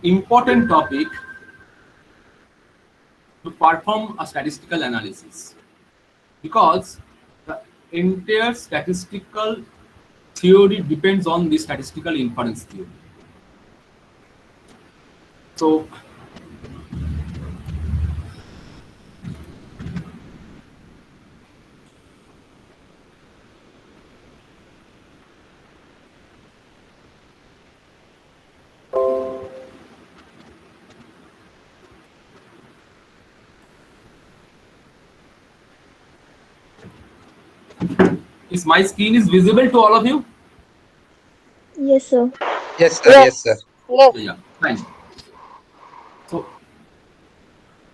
important topic to perform a statistical analysis because the entire statistical theory depends on the statistical inference theory. So is my screen is visible to all of you? Yes, sir. Yes, sir. Yes. Yes, sir. Yes. Yeah, fine. So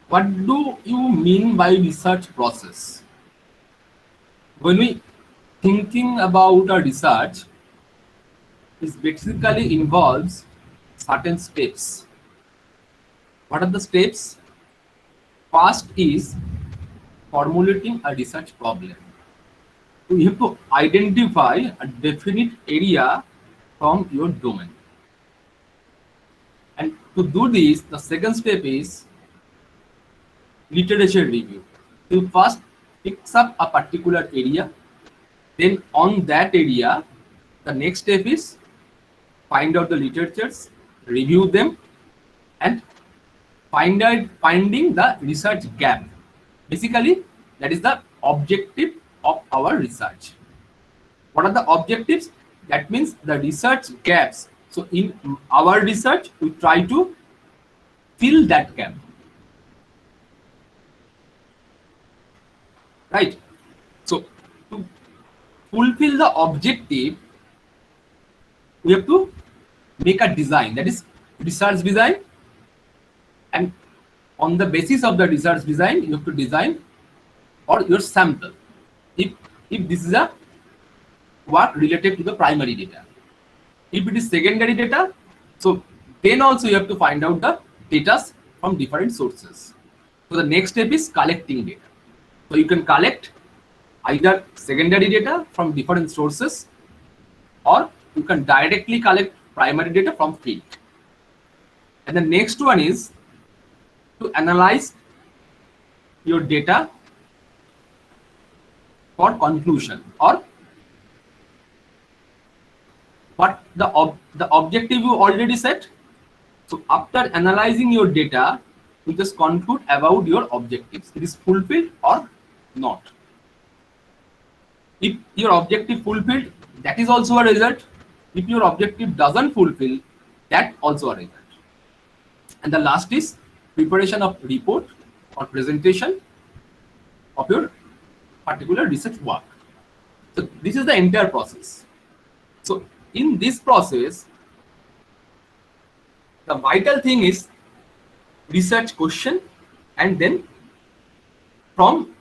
what do you mean by research process? When we thinking about a research, it basically involves certain steps. What are the steps? First is formulating a research problem. So you have to identify a definite area from your domain. And to do this, the second step is literature review. You first picks up a particular area, then on that area, the next step is find out the literatures, review them, and finding the research gap. Basically, that is the objective of our research. What are the objectives? That means the research gaps. So in our research, we try to fill that gap. Right? So to fulfill the objective, we have to make a design, that is research design, and on the basis of the research design, you have to design or your sample. If this is a work related to the primary data. If it is secondary data, so then also you have to find out the data from different sources. So the next step is collecting data. So you can collect either secondary data from different sources, or you can directly collect primary data from field. And the next one is to analyze your data for conclusion, or what the objective you already set. So after analyzing your data, you just conclude about your objectives. It is fulfilled or not. If your objective fulfilled, that is also a result. If your objective doesn't fulfill, that also a result. And the last is preparation of report or presentation of your particular research work. So this is the entire process. So in this process, the vital thing is research question, and then from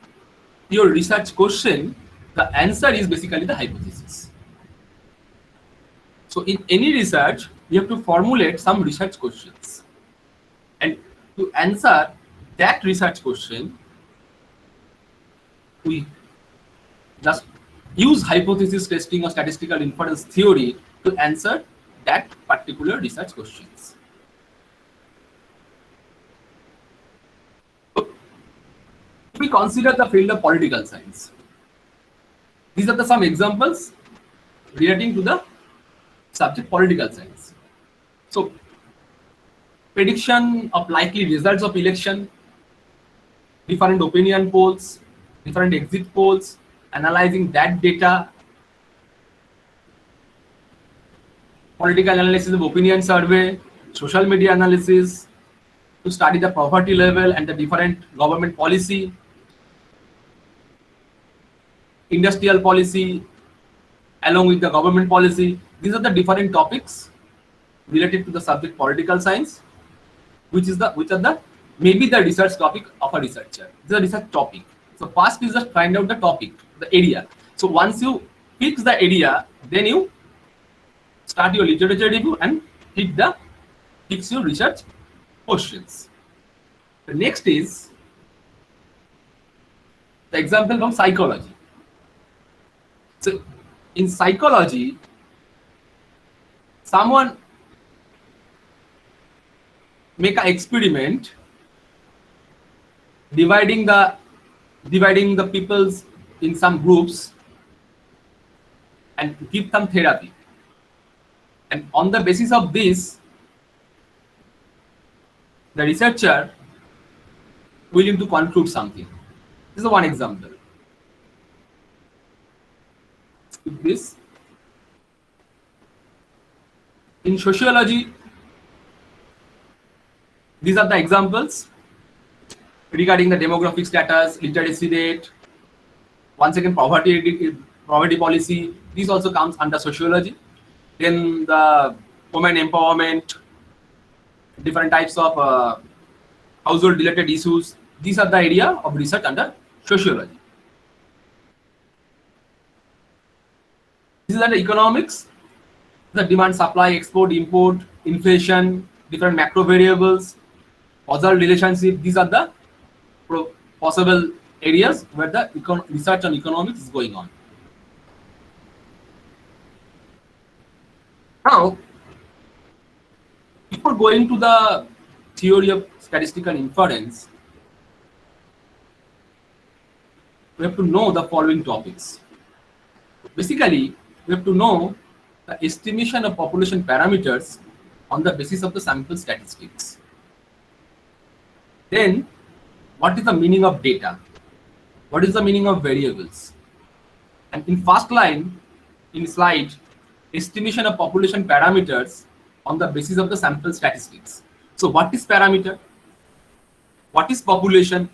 your research question, the answer is basically the hypothesis. So in any research, you have to formulate some research questions, and to answer that research question, we just use hypothesis testing or statistical inference theory to answer that particular research questions. If we consider the field of political science, these are some examples relating to the subject political science. So, prediction of likely results of election, different opinion polls, different exit polls, analyzing that data, political analysis of opinion survey, social media analysis, to study the poverty level and the different government policy, industrial policy, along with the government policy. These are the different topics related to the subject political science, which are the maybe the research topic of a researcher. This is a research topic. So first is just find out the topic, the area. So once you fix the area, then you start your literature review and fix your research questions. The next is the example from psychology. So in psychology, someone make an experiment dividing the peoples in some groups and give them therapy. And on the basis of this, the researcher willing to conclude something. This is one example. With this, in sociology, these are the examples regarding the demographic status, literacy rate, once again poverty policy. This also comes under sociology. Then the women empowerment, different types of household related issues. These are the area of research under sociology. This is under economics. The demand, supply, export, import, inflation, different macro variables, causal relationship. These are the possible areas where the research on economics is going on. Now, before going to the theory of statistical inference, we have to know the following topics. Basically, we have to know the estimation of population parameters on the basis of the sample statistics. Then, what is the meaning of data? What is the meaning of variables? And in first line, in slide, estimation of population parameters on the basis of the sample statistics. So what is parameter? What is population?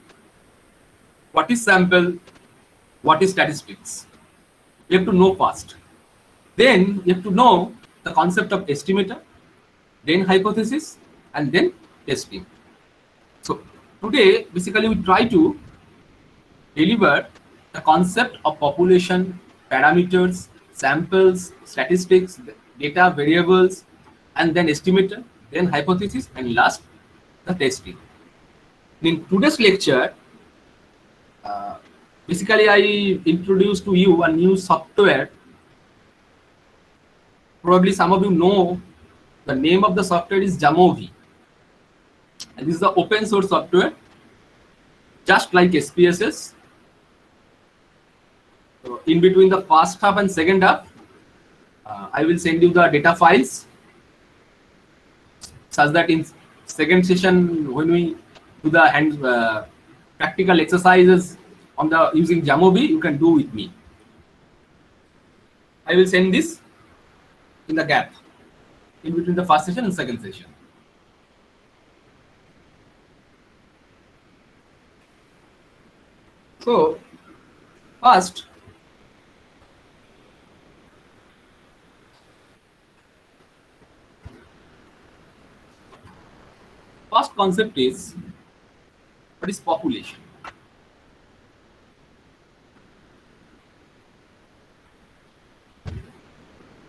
What is sample? What is statistics? You have to know first. Then you have to know the concept of estimator, then hypothesis, and then testing. So today, basically, we try to deliver the concept of population, parameters, samples, statistics, data, variables, and then estimator, then hypothesis, and last, the testing. In today's lecture, basically, I introduced to you a new software. Probably some of you know the name of the software is Jamovi. And this is the open source software, just like SPSS. So in between the first half and second half, I will send you the data files, such that in second session, when we do the practical exercises on the using Jamovi, you can do with me. I will send this in the gap in between the first session and second session. So first, concept is, what is population?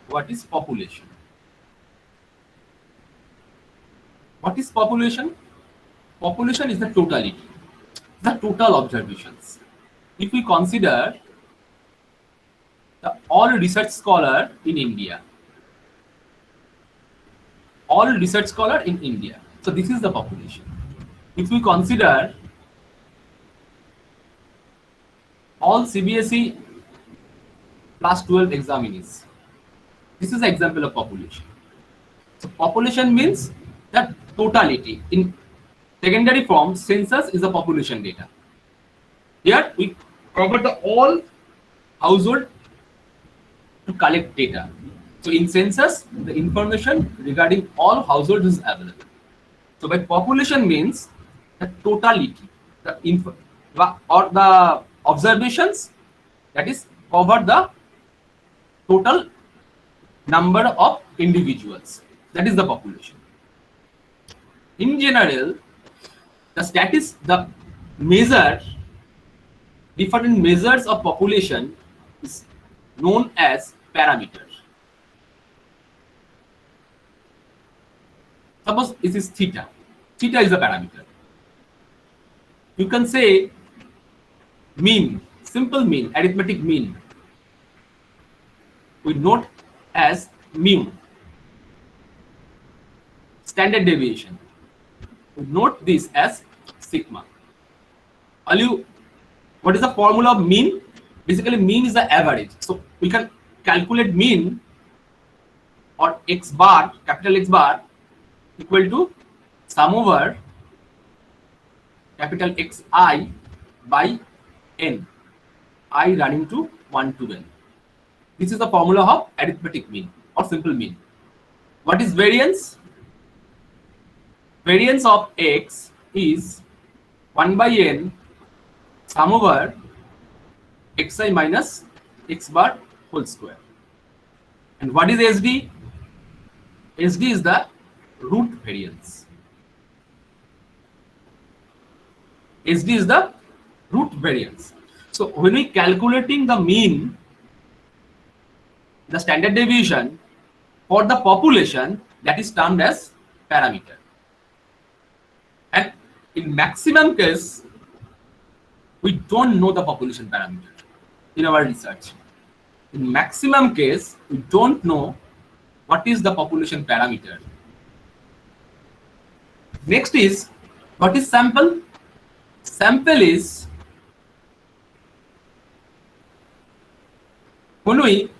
What is population? What is population? Population is the totality, the total observations. If we consider the all research scholar in India, so this is the population. If we consider all CBSE class 12 examinees, this is an example of population. So population means the totality. In secondary form, census is the population data. Here we cover the all household to collect data. So in census, the information regarding all households is available. So by population means the totality, the info or the observations, that is cover the total number of individuals. That is the population. In general, the measure, different measures of population is known as parameters. Suppose this is theta. Theta is a parameter. You can say mean, simple mean, arithmetic mean. We note as mu. Standard deviation. we note this as sigma. What is the formula of mean? Basically, mean is the average. So we can calculate mean or x bar, capital X bar, equal to sum over capital Xi by n, I running to 1 to n. This is the formula of arithmetic mean or simple mean. What is variance? Variance of x is 1 by n sum over xi minus x bar whole square. And what is SD? SD is the root variance. SD is the root variance. So when we calculating the mean, the standard deviation for the population, that is termed as parameter. And in maximum case, we don't know the population parameter in our research. In maximum case, we don't know what is the population parameter. Next is, what is sample? Sample is when we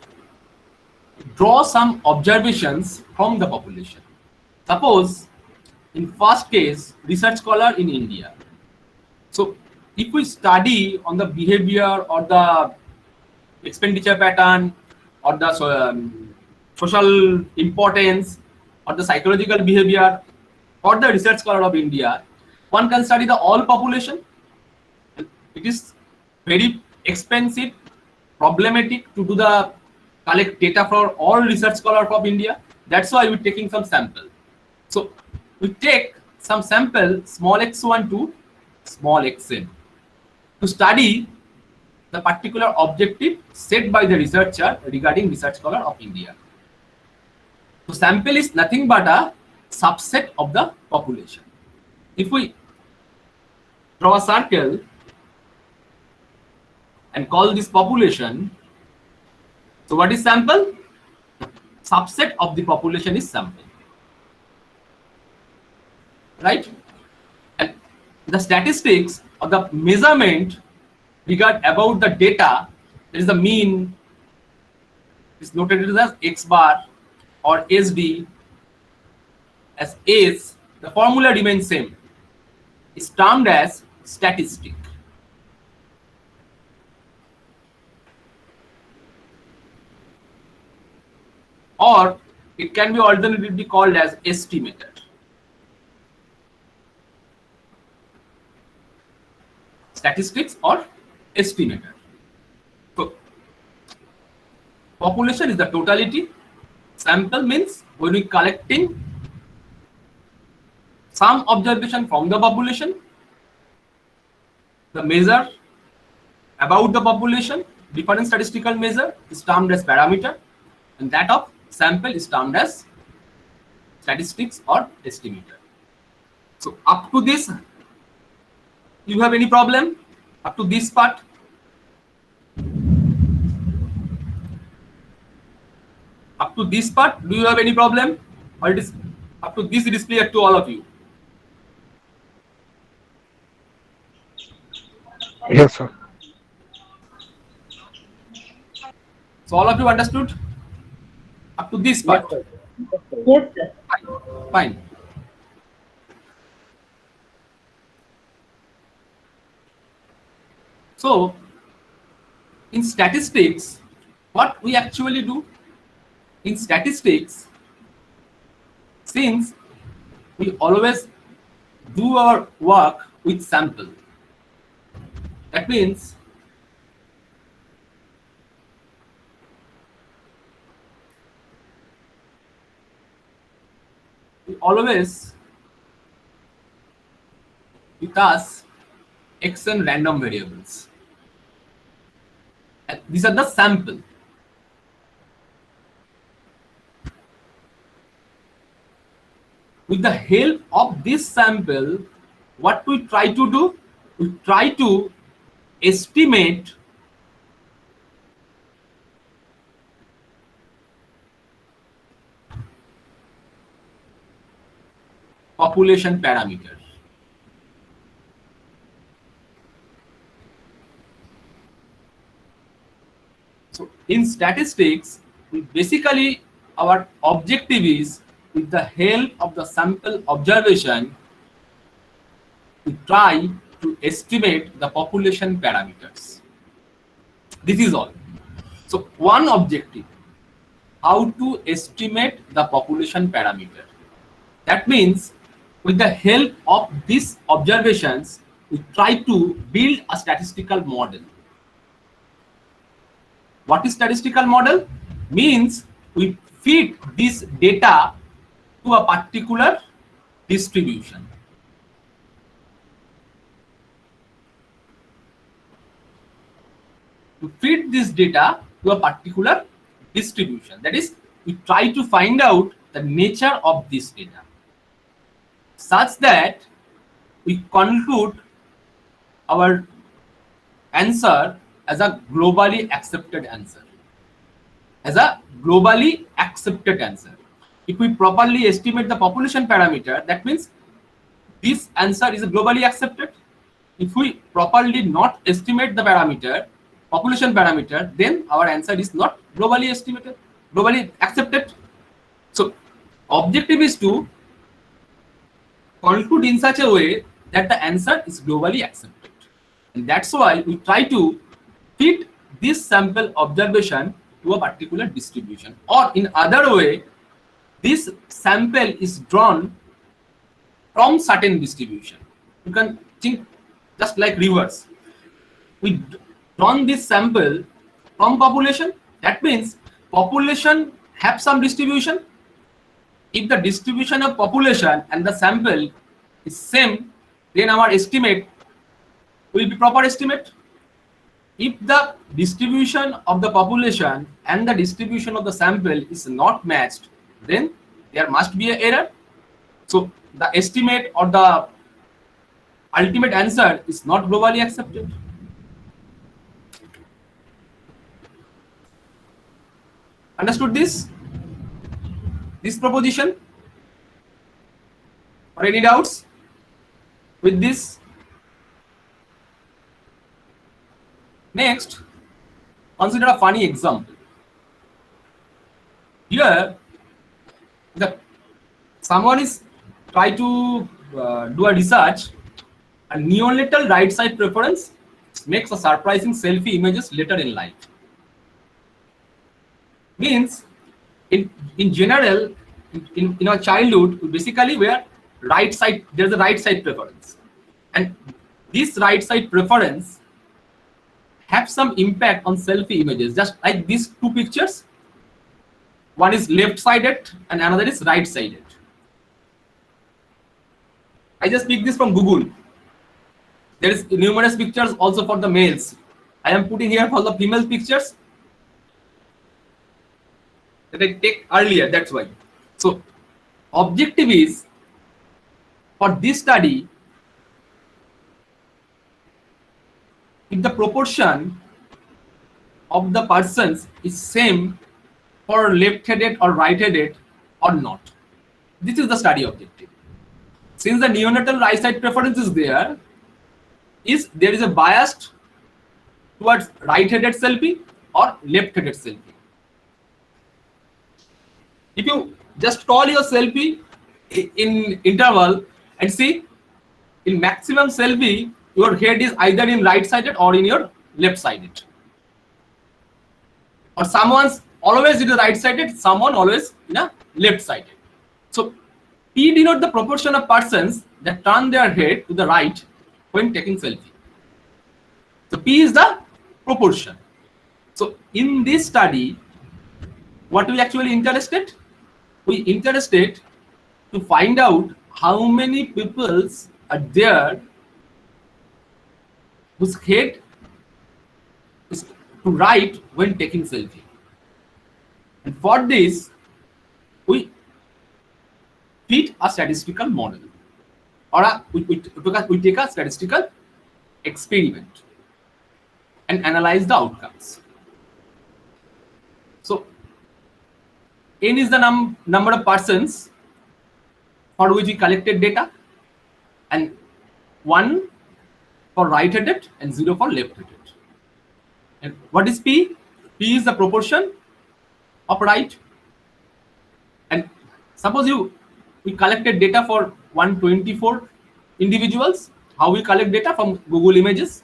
draw some observations from the population. Suppose in first case, research scholar in India. So if we study on the behavior or the expenditure pattern or the social importance or the psychological behavior or the research scholar of India, one can study the all population. It is very expensive, problematic to do the collect data for all research scholars of India. That's why we're taking some sample. So we take some sample small x1 to small xn to study the particular objective set by the researcher regarding research scholar of India. So sample is nothing but a subset of the population. If we draw a circle and call this population, so what is sample? Subset of the population is sample, right? And the statistics or the measurement regard about the data, there is the mean, is noted as x bar or SD as S. The formula remains same. Is termed as statistic. Or it can be alternatively called as estimator. Statistics or estimator. So population is the totality. Sample means when we collecting some observation from the population, the measure about the population, different statistical measure is termed as parameter, and that of sample is termed as statistics or estimator. So up to this, you have any problem? Up to this part? Up to this part, do you have any problem? Or it is up to this, it is clear to all of you? Yes, sir. So all of you understood? Up to this part? Yes, sir. Fine. So in statistics, what we actually do? In statistics, since we always do our work with sample, that means we always with us x and random variables. And these are the sample. With the help of this sample, what we try to do? We try to estimate population parameter. in statistics, basically our objective is with the help of the sample observation to try to estimate the population parameters. This is all. So one objective, how to estimate the population parameter. That means with the help of these observations, we try to build a statistical model. What is statistical model? Means we feed this data to a particular distribution. To feed this data to a particular distribution. That is, we try to find out the nature of this data such that we conclude our answer as a globally accepted answer. As a globally accepted answer. If we properly estimate the population parameter, that means this answer is globally accepted. If we properly not estimate the parameter, population parameter, then our answer is not globally estimated, globally accepted. So objective is to conclude in such a way that the answer is globally accepted. And that's why we try to fit this sample observation to a particular distribution. Or in other way, this sample is drawn from certain distribution. You can think just like reverse. We drawn this sample from population. That means population have some distribution. If the distribution of population and the sample is same, then our estimate will be proper estimate. If the distribution of the population and the distribution of the sample is not matched, then there must be an error. So the estimate or the ultimate answer is not globally accepted. Understood this? This proposition? Or any doubts with this? Next, consider a funny example. Here, someone is trying to do a research, a neonatal right side preference makes a surprising selfie images later in life. Means, in general, in our childhood, basically where right side, there's a right side preference. And this right side preference have some impact on selfie images, just like these two pictures. One is left-sided and another is right-sided. I just picked this from Google. There is numerous pictures also for the males. I am putting here for the female pictures that I take earlier, that's why. So objective is for this study, if the proportion of the persons is same for left-headed or right-headed or not. This is the study objective. Since the neonatal right side preference is there is a bias towards right-headed selfie or left-headed selfie. If you just call your selfie in interval and see, in maximum selfie, your head is either in right-sided or in your left-sided. Or someone's always in the right-sided, someone always in a left-sided. So P denote the proportion of persons that turn their head to the right when taking selfie. So P is the proportion. So in this study, what we actually interested? We interested to find out how many people are there whose head is to right when taking selfie. And for this, we fit a statistical model, or we take a statistical experiment and analyze the outcomes. So N is the number of persons for which we collected data, and 1 for right-headed and 0 for left-headed. And what is P? P P is the proportion of right. And suppose we collected data for 124 individuals. How we collect data from Google Images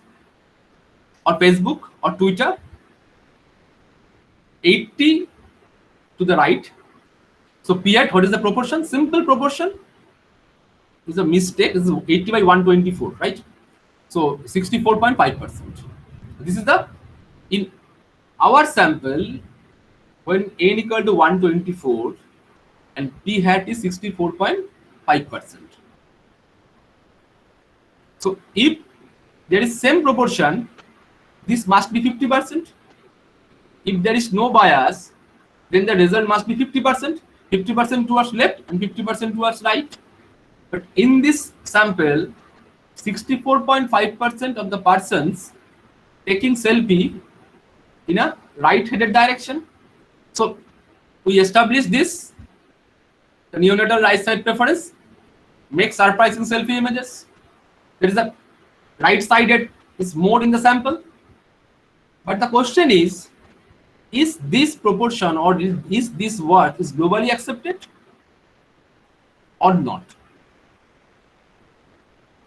or Facebook or Twitter? 80 to the right. So P hat, what is the proportion? Simple proportion. Is a mistake. This is 80 by 124, right? So 64.5%. This is the, in our sample, when n equal to 124 and P hat is 64.5%. So if there is same proportion, this must be 50%. If there is no bias, then the result must be 50%. 50% towards left and 50% towards right. But in this sample, 64.5% of the persons taking selfie in a right-headed direction. So we establish this, the neonatal right side preference, make surprising selfie images. There is a right-sided is more in the sample. But the question is this proportion or is this work is globally accepted or not?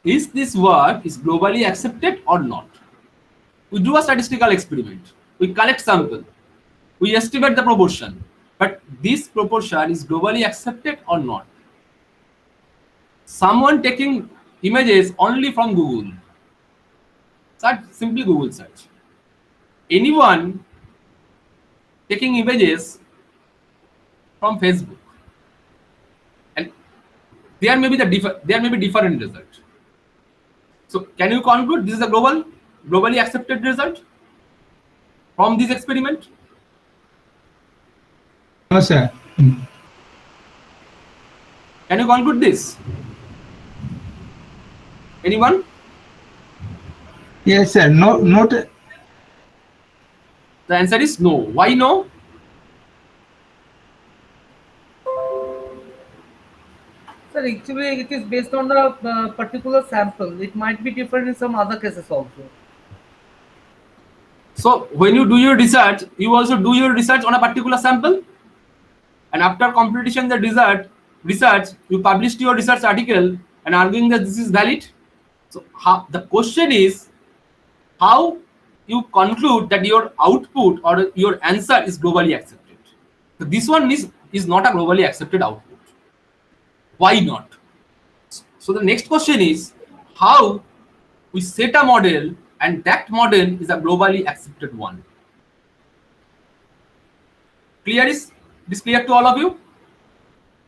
Is this work is globally accepted or not? We do a statistical experiment. We collect sample. We estimate the proportion. But this proportion is globally accepted or not? Someone taking images only from Google. Search, simply Google search. Anyone taking images from Facebook. And there may be different result. So can you conclude this is a globally accepted result from this experiment? No, sir. Can you conclude this? Anyone? Yes, sir. No, not. The answer is no. Why no? Sir, actually, it is based on the particular sample. It might be different in some other cases also. So when you do your research, you also do your research on a particular sample, and after completion the research, you published your research article and arguing that this is valid. So the question is how you conclude that your output or your answer is globally accepted. So this one is not a globally accepted output. Why not? So the next question is how we set a model and that model is a globally accepted one. Clear? Is this clear to all of you?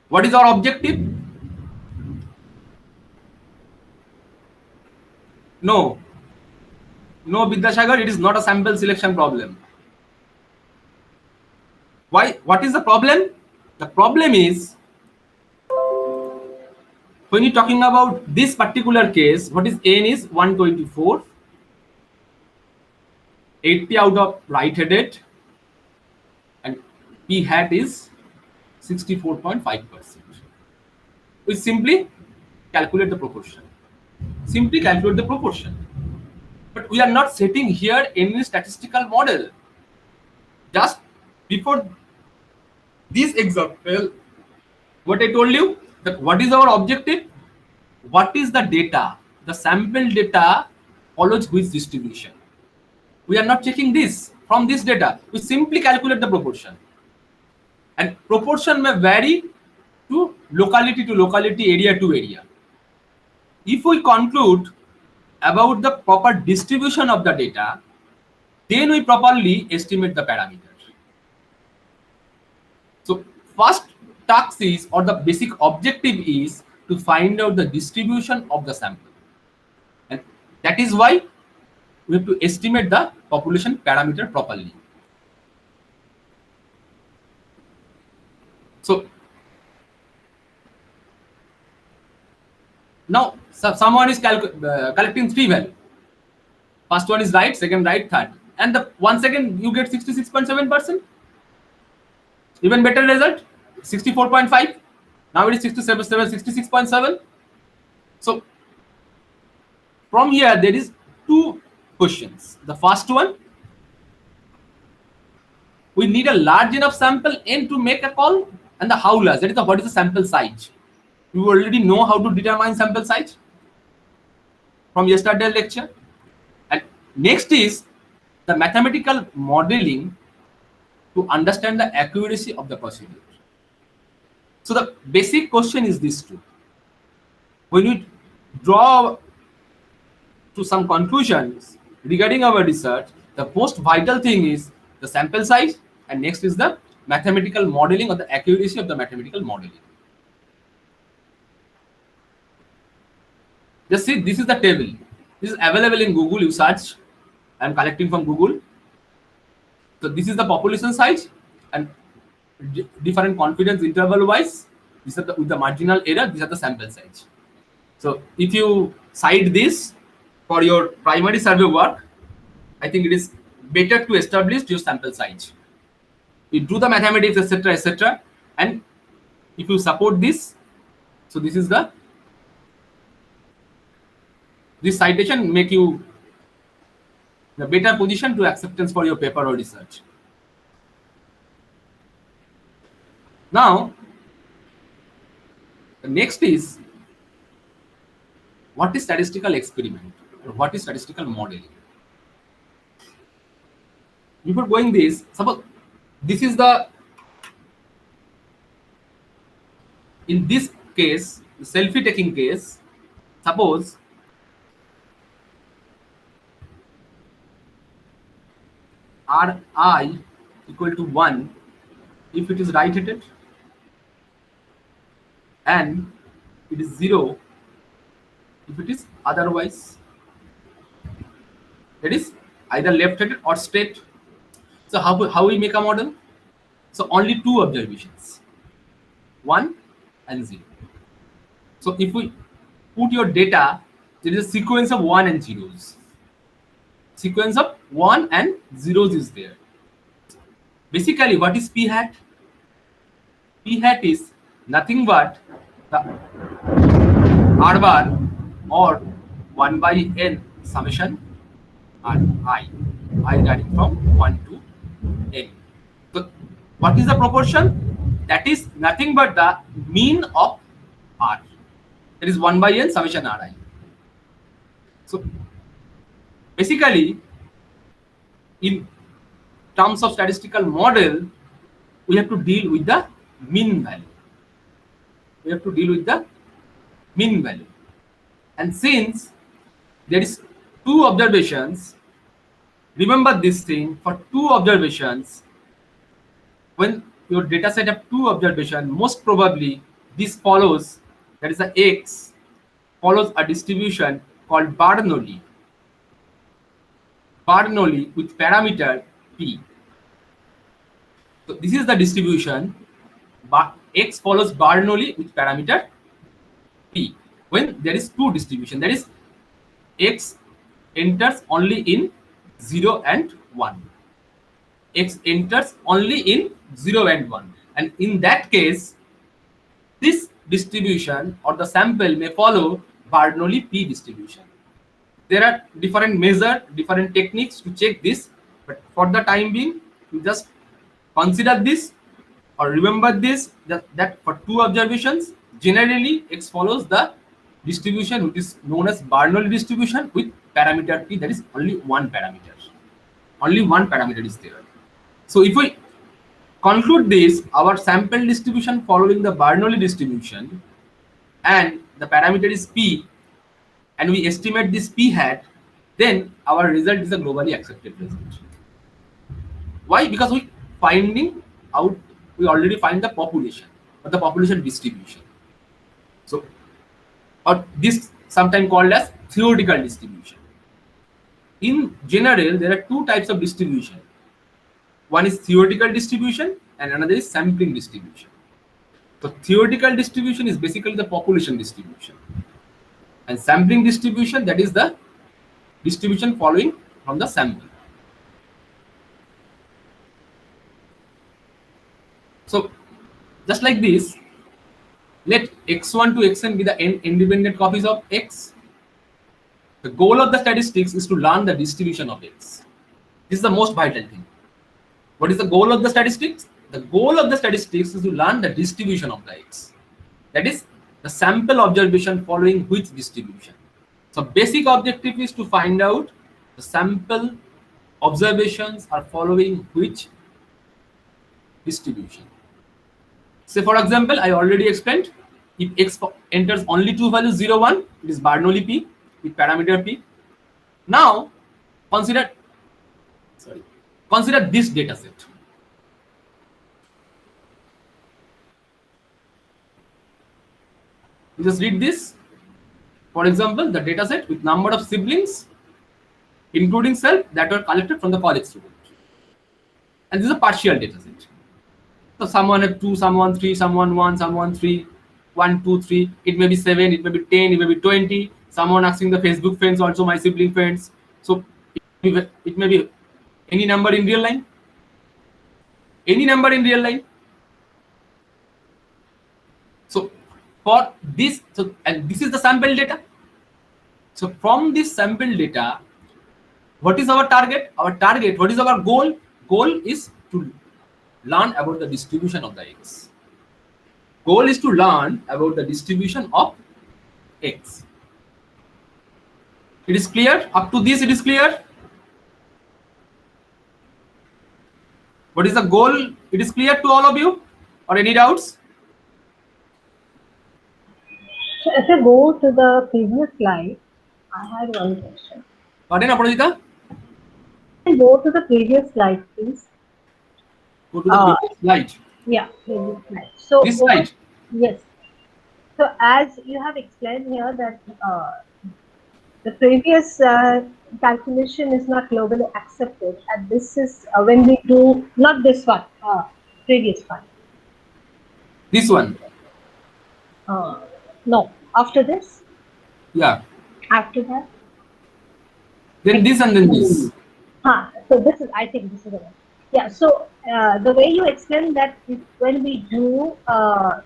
What is our objective? No, Vidyasagar, it is not a sample selection problem. Why? What is the problem? The problem is when you're talking about this particular case, what is n is 124, 80 out of right-headed, and P hat is 64.5%. We simply calculate the proportion. But we are not setting here any statistical model. Just before this example, what I told you, that what is our objective? What is the data? The sample data follows which distribution? We are not checking this from this data. We simply calculate the proportion. And proportion may vary to locality, area to area. If we conclude about the proper distribution of the data, then we properly estimate the parameters. So first task is, or the basic objective is, to find out the distribution of the sample. And that is why we have to estimate the population parameter properly. So now someone is collecting three values. First one is right, second right, third. And the 1 second you get 66.7%. Even better result, 64.5. Now it is 66.7. So from here there is two questions. The first one, we need a large enough sample n to make a call, and the how large, that is the what is the sample size. We already know how to determine sample size from yesterday's lecture. And next is the mathematical modeling to understand the accuracy of the procedure. So the basic question is this two. When we draw to some conclusions regarding our research, the most vital thing is the sample size, and next is the mathematical modeling or the accuracy of the mathematical modeling. Just see, this is the table. This is available in Google. You search. I am collecting from Google. So this is the population size and different confidence interval wise. These are with the marginal error. These are the sample size. So if you cite this for your primary survey work, I think it is better to establish your sample size. You do the mathematics, etc., and if you support this, so this is this citation make you in a better position to acceptance for your paper or research. Now, the next is what is statistical experiment or what is statistical modeling. Before going this, suppose this is in this case, the selfie taking case, suppose Ri equal to 1 if it is right-handed, and it is 0 if it is otherwise, that is either left-handed or straight. So how we make a model? So only two observations, 1 and 0. So if we put your data, there is a sequence of 1 and zeros. Sequence of 1 and zeros is there. Basically, what is p hat? P hat is nothing but the r bar or 1 by n summation I starting from 1 to n. So what is the proportion? That is nothing but the mean of r. That is 1 by n summation ri. So basically, in terms of statistical model, we have to deal with the mean value. We have to deal with the mean value. And since there is two observations, remember this thing, for two observations, when your data set have two observations, most probably this follows, that is the x, follows a distribution called Bernoulli. Bernoulli with parameter p. So this is the distribution, but x follows Bernoulli with parameter p. When there is two distribution, that is x enters only in 0 and 1. X enters only in 0 and 1. And in that case, this distribution or the sample may follow Bernoulli p distribution. There are different measures, different techniques to check this, but for the time being, you just consider this or remember this, that for two observations, generally x follows the distribution which is known as Bernoulli distribution with parameter p, that is only one parameter. Only one parameter is there. So if we conclude this, our sample distribution following the Bernoulli distribution and the parameter is p, and we estimate this p hat, then our result is a globally accepted result. Why? Because we already find the population or the population distribution. So, or this sometimes called as theoretical distribution. In general, there are two types of distribution. One is theoretical distribution and another is sampling distribution. So theoretical distribution is basically the population distribution, and sampling distribution, that is the distribution following from the sample. So just like this, let x1 to xn be the n independent copies of x. The goal of the statistics is to learn the distribution of x. This is the most vital thing. What is the goal of the statistics? The goal of the statistics is to learn the distribution of the x. That is the sample observation following which distribution. So basic objective is to find out the sample observations are following which distribution. Say for example, I already explained, if x enters only two values 0, 1, it is Bernoulli P with parameter P. Now consider this data set. You just read this. For example, the data set with number of siblings, including self, that were collected from the college student. And this is a partial data set. So someone have 2, someone 3, someone 1, someone 3, 1, 2, 3. It may be 7, it may be 10, it may be 20. Someone asking the Facebook friends, also my sibling friends. So it may be any number in real line. Any number in real line. So for this, and this is the sample data. So from this sample data, what is our target? Our target, what is our goal? Goal is to learn about the distribution of the x. Goal is to learn about the distribution of x. It is clear? Up to this, it is clear? What is the goal? It is clear to all of you? Or any doubts? So if you go to the previous slide, I had one question. Pardon, Aparajita? Go to the previous slide, please. Go to the previous slide. Yeah, previous slide. So This slide. Yes. So as you have explained here that the previous calculation is not globally accepted, and this is when we do not this one, previous one. This one. No, after this, Yeah. after that. Then this and then this. So this is, I think this is the one. Yeah, so the way you explain that when we do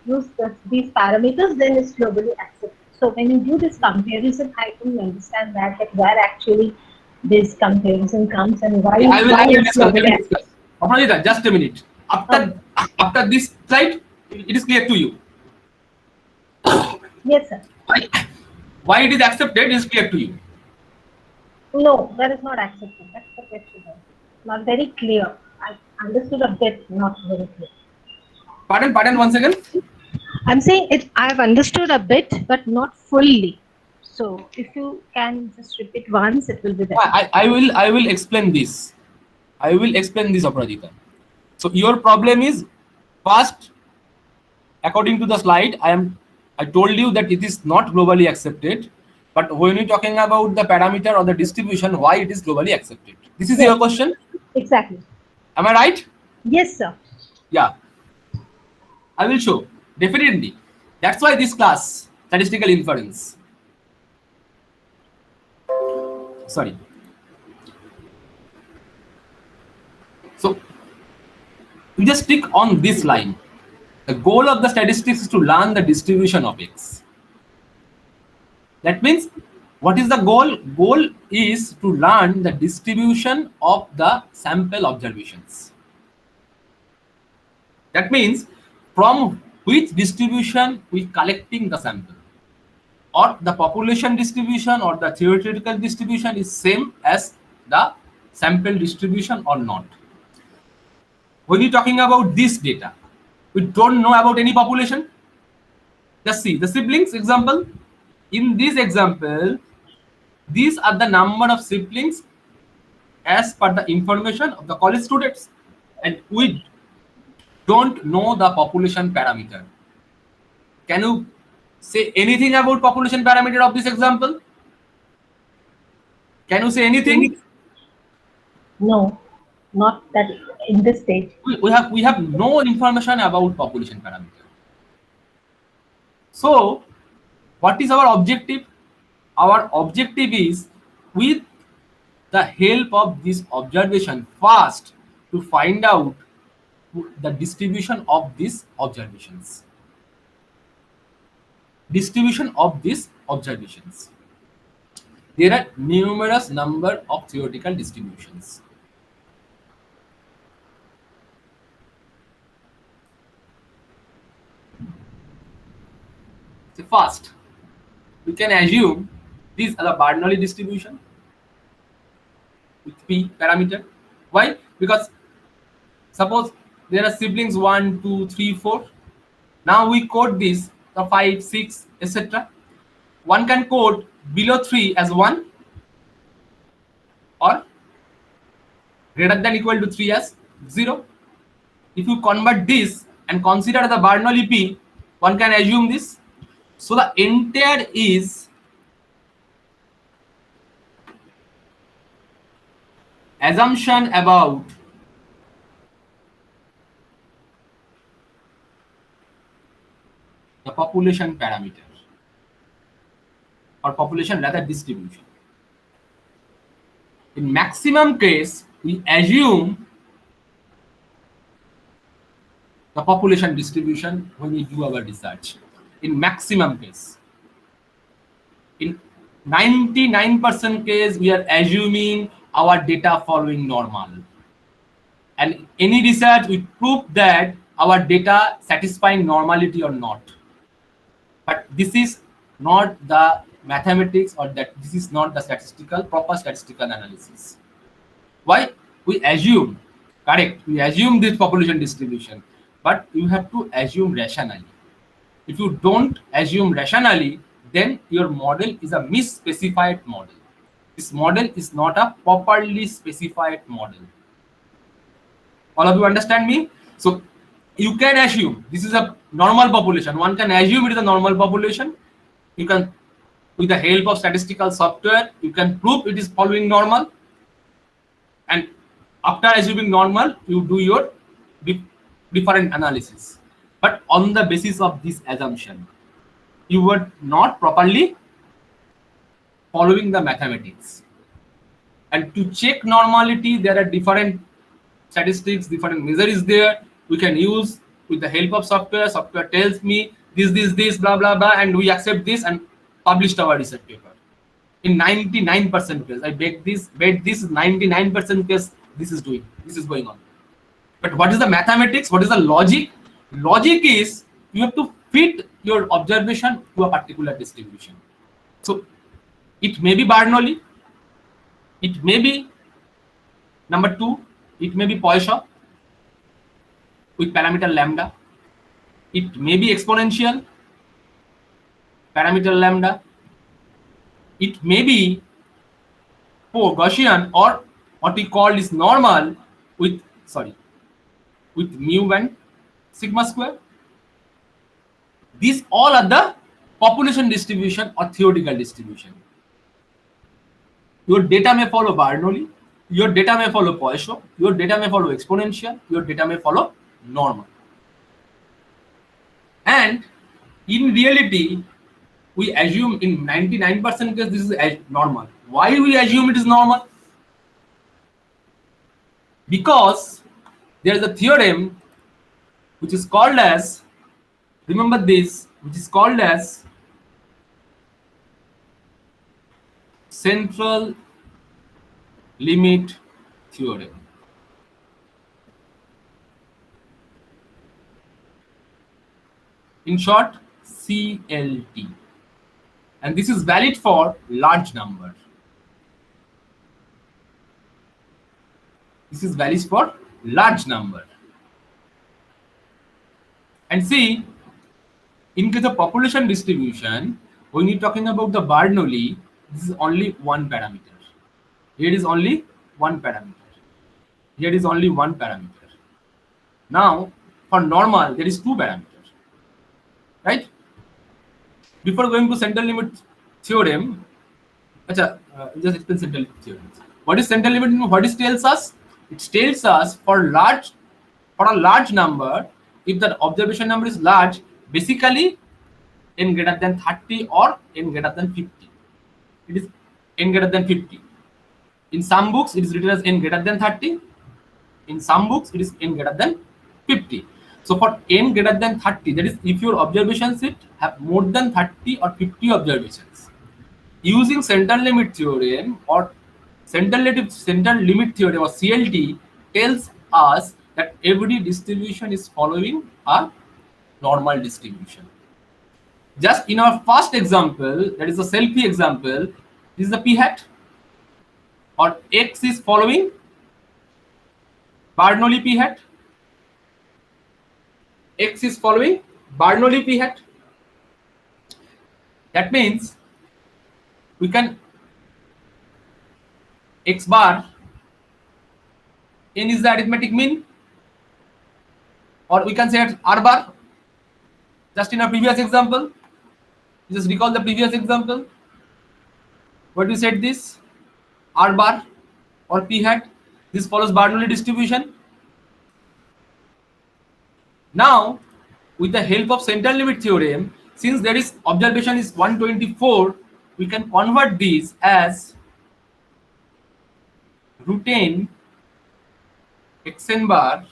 use these parameters, then it's globally accepted. So when you do this comparison, I can understand that where actually this comparison comes and why. I will discuss. globally Aparajita, just a minute. After this slide, it is clear to you. Yes, sir. Why it is accepted is clear to you. No, that is not accepted. That's the question. Not very clear. I understood a bit, not very clear. Pardon once again. I'm saying it. I've understood a bit, but not fully. So if you can just repeat once, it will be better. I will explain this. I will explain this, Aparajita. So your problem is first, according to the slide, I told you that it is not globally accepted. But when you're talking about the parameter or the distribution, why it is globally accepted? This is Yes. your question? Exactly. Am I right? Yes, sir. Yeah. I will show. Definitely. That's why this class, statistical inference. Sorry. So we just stick on this line. The goal of the statistics is to learn the distribution of x. That means, what is the goal? Goal is to learn the distribution of the sample observations. That means, from which distribution we collecting the sample, or the population distribution or the theoretical distribution is same as the sample distribution or not. When you're talking about this data, we don't know about any population. Just see the siblings example. In this example, these are the number of siblings as per the information of the college students, and we don't know the population parameter. Can you say anything about population parameter of this example? Can you say anything? No, not that in this stage. We have no information about population parameter. So what is our objective? Our objective is, with the help of this observation, first to find out the distribution of these observations. Distribution of these observations. There are numerous number of theoretical distributions. So first, we can assume these are the Bernoulli distribution with P parameter. Why? Because suppose there are siblings 1, 2, 3, 4. Now we code this the 5, 6, etc. One can code below 3 as 1 or greater than equal to 3 as 0. If you convert this and consider the Bernoulli P, one can assume this. So the entire is assumption about the population parameter or population rather distribution. In maximum case, we assume the population distribution when we do our research. In maximum case. In 99% case, we are assuming our data following normal. And any research, we prove that our data satisfying normality or not. But this is not the mathematics or that this is not the proper statistical analysis. Why? We assume, correct, we assume this population distribution, but you have to assume rationally. If you don't assume rationally, then your model is a misspecified model. This model is not a properly specified model. All of you understand me? So you can assume this is a normal population. One can assume it is a normal population. You can, with the help of statistical software, you can prove it is following normal. And after assuming normal, you do your different analysis. But on the basis of this assumption, you were not properly following the mathematics. And to check normality, there are different statistics, different measures there. We can use with the help of software. Software tells me this, blah, blah, blah, and we accept this and published our research paper. In 99% case, I bet this 99% case, this is going on. But what is the mathematics? What is the logic? Logic is you have to fit your observation to a particular distribution. So it may be Bernoulli, it may be number 2, it may be Poisson with parameter lambda, it may be exponential parameter lambda, it may be Gaussian or what we call is normal with mu and sigma square. These all are the population distribution or theoretical distribution. Your data may follow Bernoulli, your data may follow Poisson, your data may follow exponential, your data may follow normal. And in reality, we assume in 99% case this is normal. Why we assume it is normal? Because there is a theorem which is called as, remember this, which is called as central limit theorem. In short, CLT. And this is valid for large number. This is valid for large number. And see, in case of population distribution, when you're talking about the Bernoulli, this is only one parameter. Here is only one parameter. Here is only one parameter. Now, for normal, there is two parameters. Right? Before going to central limit theorem, just explain central limit theorem. What is central limit? What it tells us? It tells us for a large number, if the observation number is large, basically n greater than 30 or n greater than 50. It is n greater than 50. In some books, it is written as n greater than 30. In some books, it is n greater than 50. So for n greater than 30, that is if your observation set have more than 30 or 50 observations, using central limit theorem or central limit theorem or CLT tells us that every distribution is following a normal distribution. just in our first example, that is the selfie example, this is the p hat, or X is following Bernoulli p hat. X is following Bernoulli p hat. That means we can X bar, n is the arithmetic mean, or we can say at R bar, just in our previous example. Just recall the previous example. What we said, this R bar or p hat, this follows Bernoulli distribution. Now, with the help of central limit theorem, since there is observation is 124, we can convert these as root n xn bar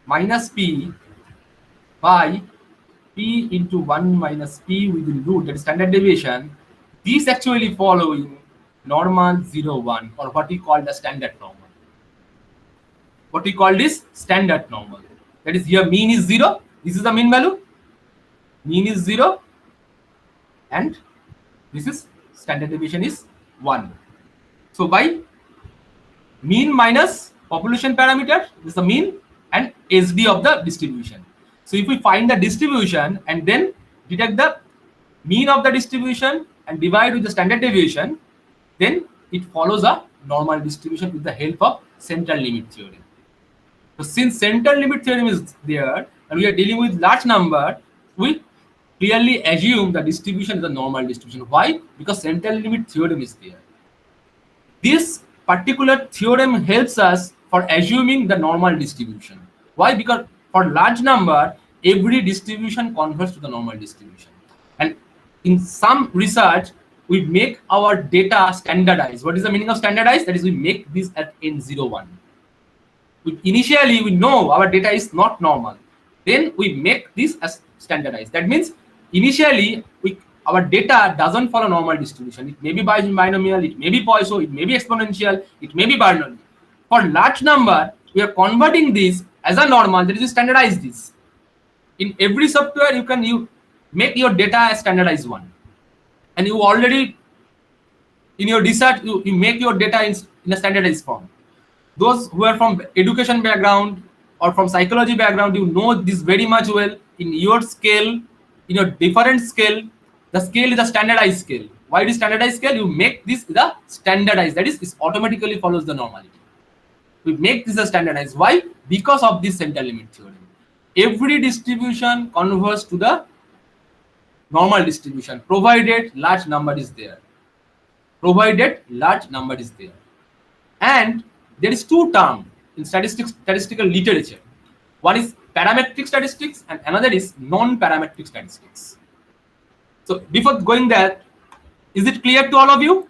minus p by p into 1 minus p within root, that is standard deviation. These actually following normal 0, 1, or what we call the standard normal. What we call this standard normal. That is, here mean is 0. This is the mean value. Mean is 0. And this is standard deviation is 1. So by mean minus population parameter, this is the mean and SD of the distribution. So if we find the distribution and then deduct the mean of the distribution and divide with the standard deviation, then it follows a normal distribution with the help of central limit theorem. So since central limit theorem is there and we are dealing with large number, we clearly assume the distribution is a normal distribution. Why? Because central limit theorem is there. This particular theorem helps us for assuming the normal distribution. Why? Because for large number, every distribution converges to the normal distribution. And in some research, we make our data standardized. What is the meaning of standardized? That is, we make this at n01. Initially, we know our data is not normal. Then we make this as standardized. That means initially, our data doesn't follow normal distribution. It may be binomial, it may be Poisson, it may be exponential, it may be Bernoulli. For large number, we are converting this as a normal. That is, standardize this. In every software, you make your data as standardized one, and you already in your research you make your data in a standardized form. Those who are from education background or from psychology background, you know this very much well. In your scale, in your different scale, the scale is a standardized scale. Why it is standardized scale? You make this the standardized. That is, it automatically follows the normality. We make this a standardized. Why? Because of this central limit theorem. Every distribution converges to the normal distribution, provided large number is there. Provided large number is there. And there is two terms in statistical literature. One is parametric statistics and another is non-parametric statistics. So before going there, is it clear to all of you?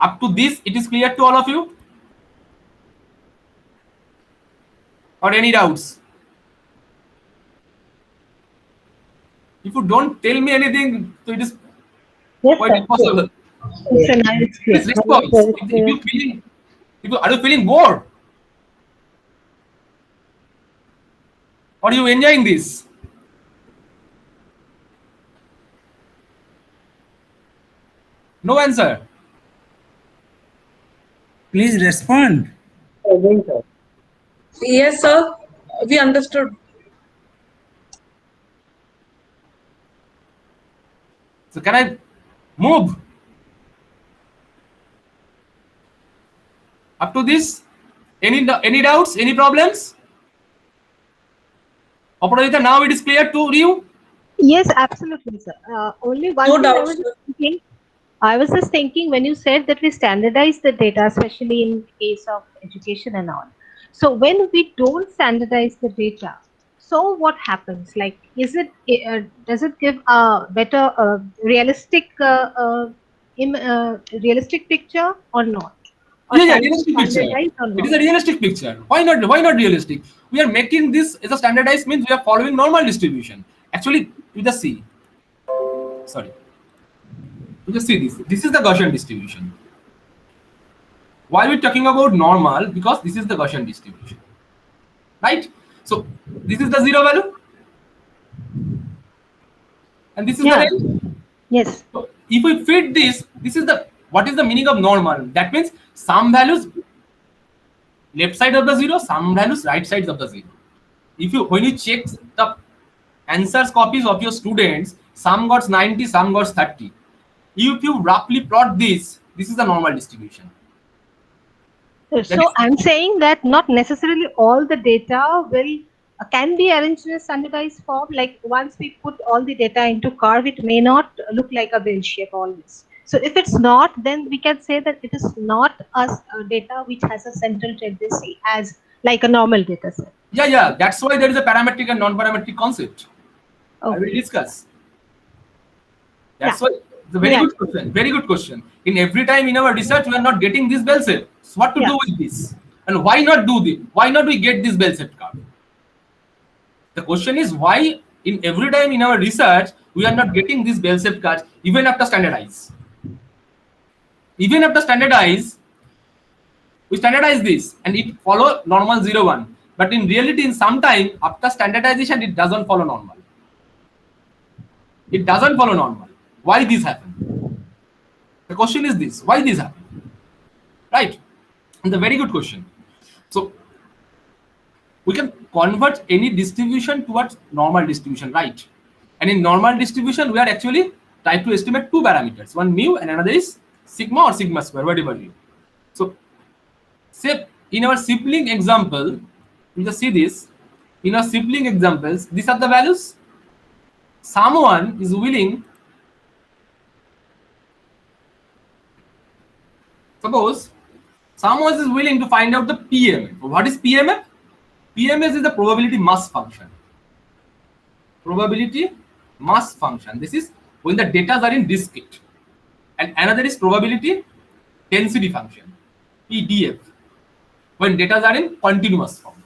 Up to this, it is clear to all of you? Or any doubts? If you don't tell me anything, so it is quite impossible. Please respond. Are you feeling bored? Or are you enjoying this? No answer. Please respond. Yes, sir. We understood. So can I move? Up to this? Any doubts? Any problems? Aparajita, now it is clear to you? Yes, absolutely, sir. Only one No thing doubt, sir. I was just thinking when you said that we standardize the data, especially in case of education and all. So when we don't standardize the data, so what happens? Like, does it give a better realistic picture or not? Or Yeah, can we realistic picture. standardize or It not? is a realistic picture. Why not? Why not realistic? We are making this as a standardized, means we are following normal distribution. Actually, you just see. Sorry. You just see this. This is the Gaussian distribution. Why are we talking about normal? Because this is the Gaussian distribution. Right? So this is the zero value. and this is Yeah. the range. Yes. So if we fit this, this is the what is the meaning of normal? That means some values left side of the zero, some values right sides of the zero. If you when you check the answers copies of your students, some got 90, some got 30. If you roughly plot this, this is the normal distribution. So I'm saying that not necessarily all the data will can be arranged in a standardized form. Like once we put all the data into curve, it may not look like a bell shape always. So if it's not, then we can say that it is not a data which has a central tendency as like a normal data set. Yeah. That's why there is a parametric and non-parametric concept. I will Okay. discuss. That's Yeah. why it's a very Yeah. good question. Very good question. In every time in our research, we are not getting this bell shape. So what to Yeah. do with this? And why not do this? Why not we get this bell shaped curve? The question is why in every time in our research we are not getting this bell shaped curve even after standardize. Even after standardize, we standardize this and it follow normal 0, 1. But in reality, in some time after standardization, it doesn't follow normal. It doesn't follow normal. Why this happen? The question is this: why this happen? Right? And the very good question. So we can convert any distribution towards normal distribution, right? And in normal distribution, we are actually trying to estimate two parameters: one mu and another is sigma or sigma square, whatever you. So, say in our sibling example, you just see this. In our sibling examples, these are the values. Someone is willing. Suppose someone is willing to find out the PMF. What is PMF? PMS is the probability mass function. Probability mass function. This is when the data are in discrete. And another is probability density function, PDF, when data are in continuous form.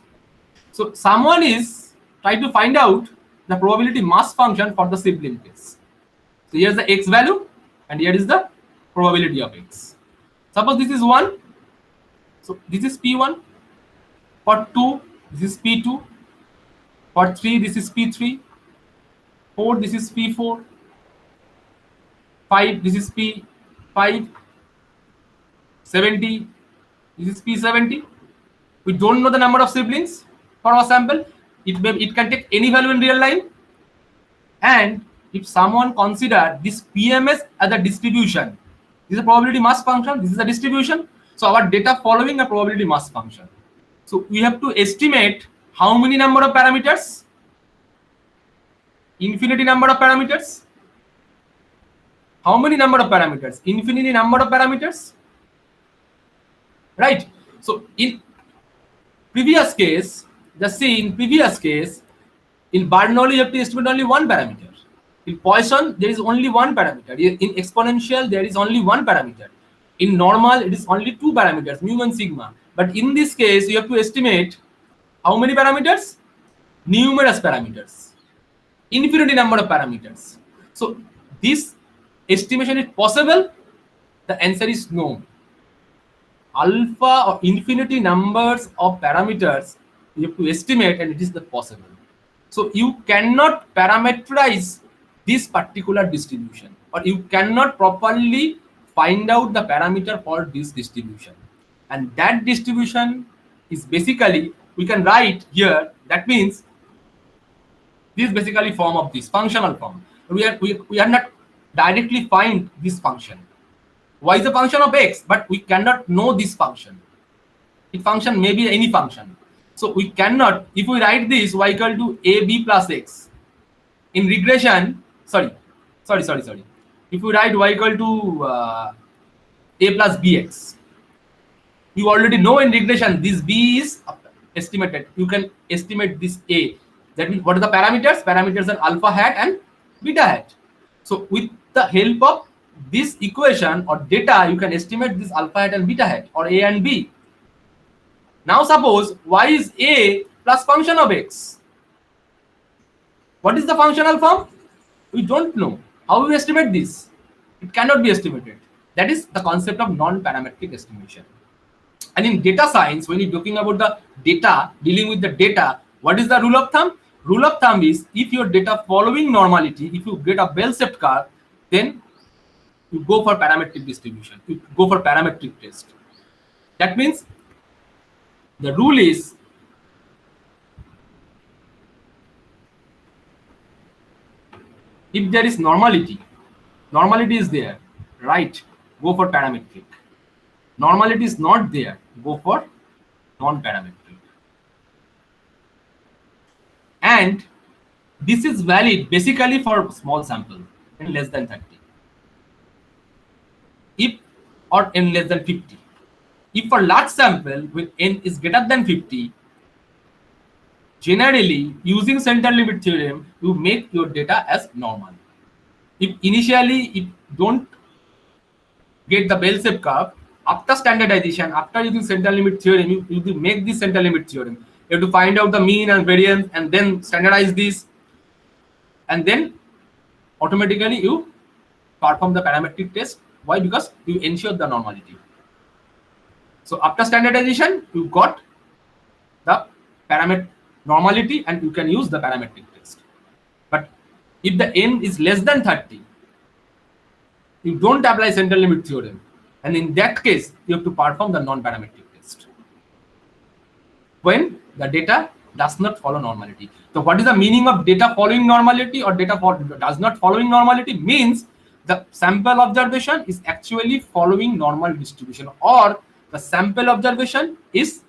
So someone is trying to find out the probability mass function for the sibling case. So here's the x value and here is the probability of x. Suppose this is 1. So this is P1. For 2, this is P2. For 3, this is P3. 4, this is P4. 5, this is P5. 70, this is P70. We don't know the number of siblings for our sample. It can take any value in real line. And if someone consider this PMS as a distribution, this is a probability mass function, this is a distribution. So our data following a probability mass function. So we have to estimate how many number of parameters? Infinity number of parameters. How many number of parameters? Infinity number of parameters. Right. So in previous case, just see in previous case, in Bernoulli you have to estimate only one parameter. In Poisson there is only one parameter. In exponential there is only one parameter. In normal it is only two parameters, mu and sigma. But in this case you have to estimate how many parameters? Numerous parameters. Infinity number of parameters. So this estimation is possible? The answer is no. Alpha or infinity numbers of parameters you have to estimate and it is not possible. So you cannot parameterize this particular distribution or you cannot properly find out the parameter for this distribution. And that distribution is basically, we can write here, that means this is basically form of this functional form. We are not directly find this function. Y is a function of x, but we cannot know this function. It function may be any function. So we cannot, if we write this y equal to ab plus x, in regression, sorry. If we write y equal to a plus bx, you already know in regression this b is estimated. You can estimate this a. That means what are the parameters? Parameters are alpha hat and beta hat. So with the help of this equation or data, you can estimate this alpha hat and beta hat or a and b. Now suppose y is a plus function of x. What is the functional form? We don't know. How do we estimate this? It cannot be estimated. That is the concept of non-parametric estimation. And in data science, when you're talking about the data, dealing with the data, what is the rule of thumb? rule of thumb is if your data following normality, if you get a bell-shaped curve, then you go for parametric distribution. You go for parametric test. That means the rule is if there is normality is there, right? Go for parametric. Normality is not there, go for non-parametric. And this is valid basically for small sample in less than 30. If or n less than 50. If for large sample with n is greater than 50, generally using central limit theorem, you make your data as normal. If initially it don't get the bell-shaped curve, after standardization, after using central limit theorem, you make this central limit theorem. You have to find out the mean and variance and then standardize this, and then automatically you perform the parametric test. Why? Because you ensure the normality. So after standardization, you got the parametric normality and you can use the parametric test. But if the n is less than 30, you don't apply central limit theorem, and in that case you have to perform the non-parametric test when the data does not follow normality. So what is the meaning of data following normality or data does not following normality? Means the sample observation is actually following normal distribution, or the sample observation is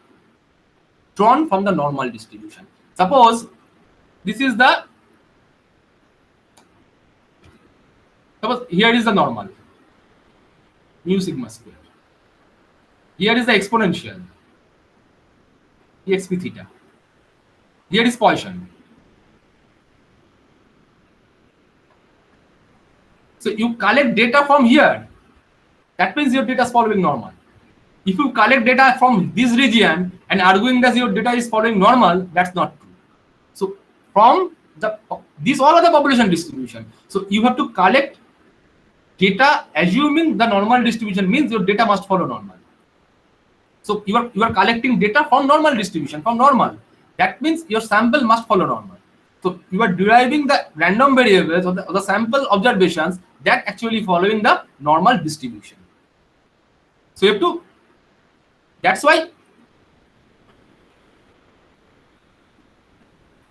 drawn from the normal distribution. Suppose this is the, suppose here is the normal, mu sigma square. Here is the exponential, exp theta. Here is Poisson. So you collect data from here. That means your data is following normal. If you collect data from this region and arguing that your data is following normal, that's not true. So from the these all are the population distribution. So you have to collect data assuming the normal distribution, means your data must follow normal. So you are collecting data from normal distribution, from normal. That means your sample must follow normal. So you are deriving the random variables or the sample observations that actually following the normal distribution. So you have to, that's why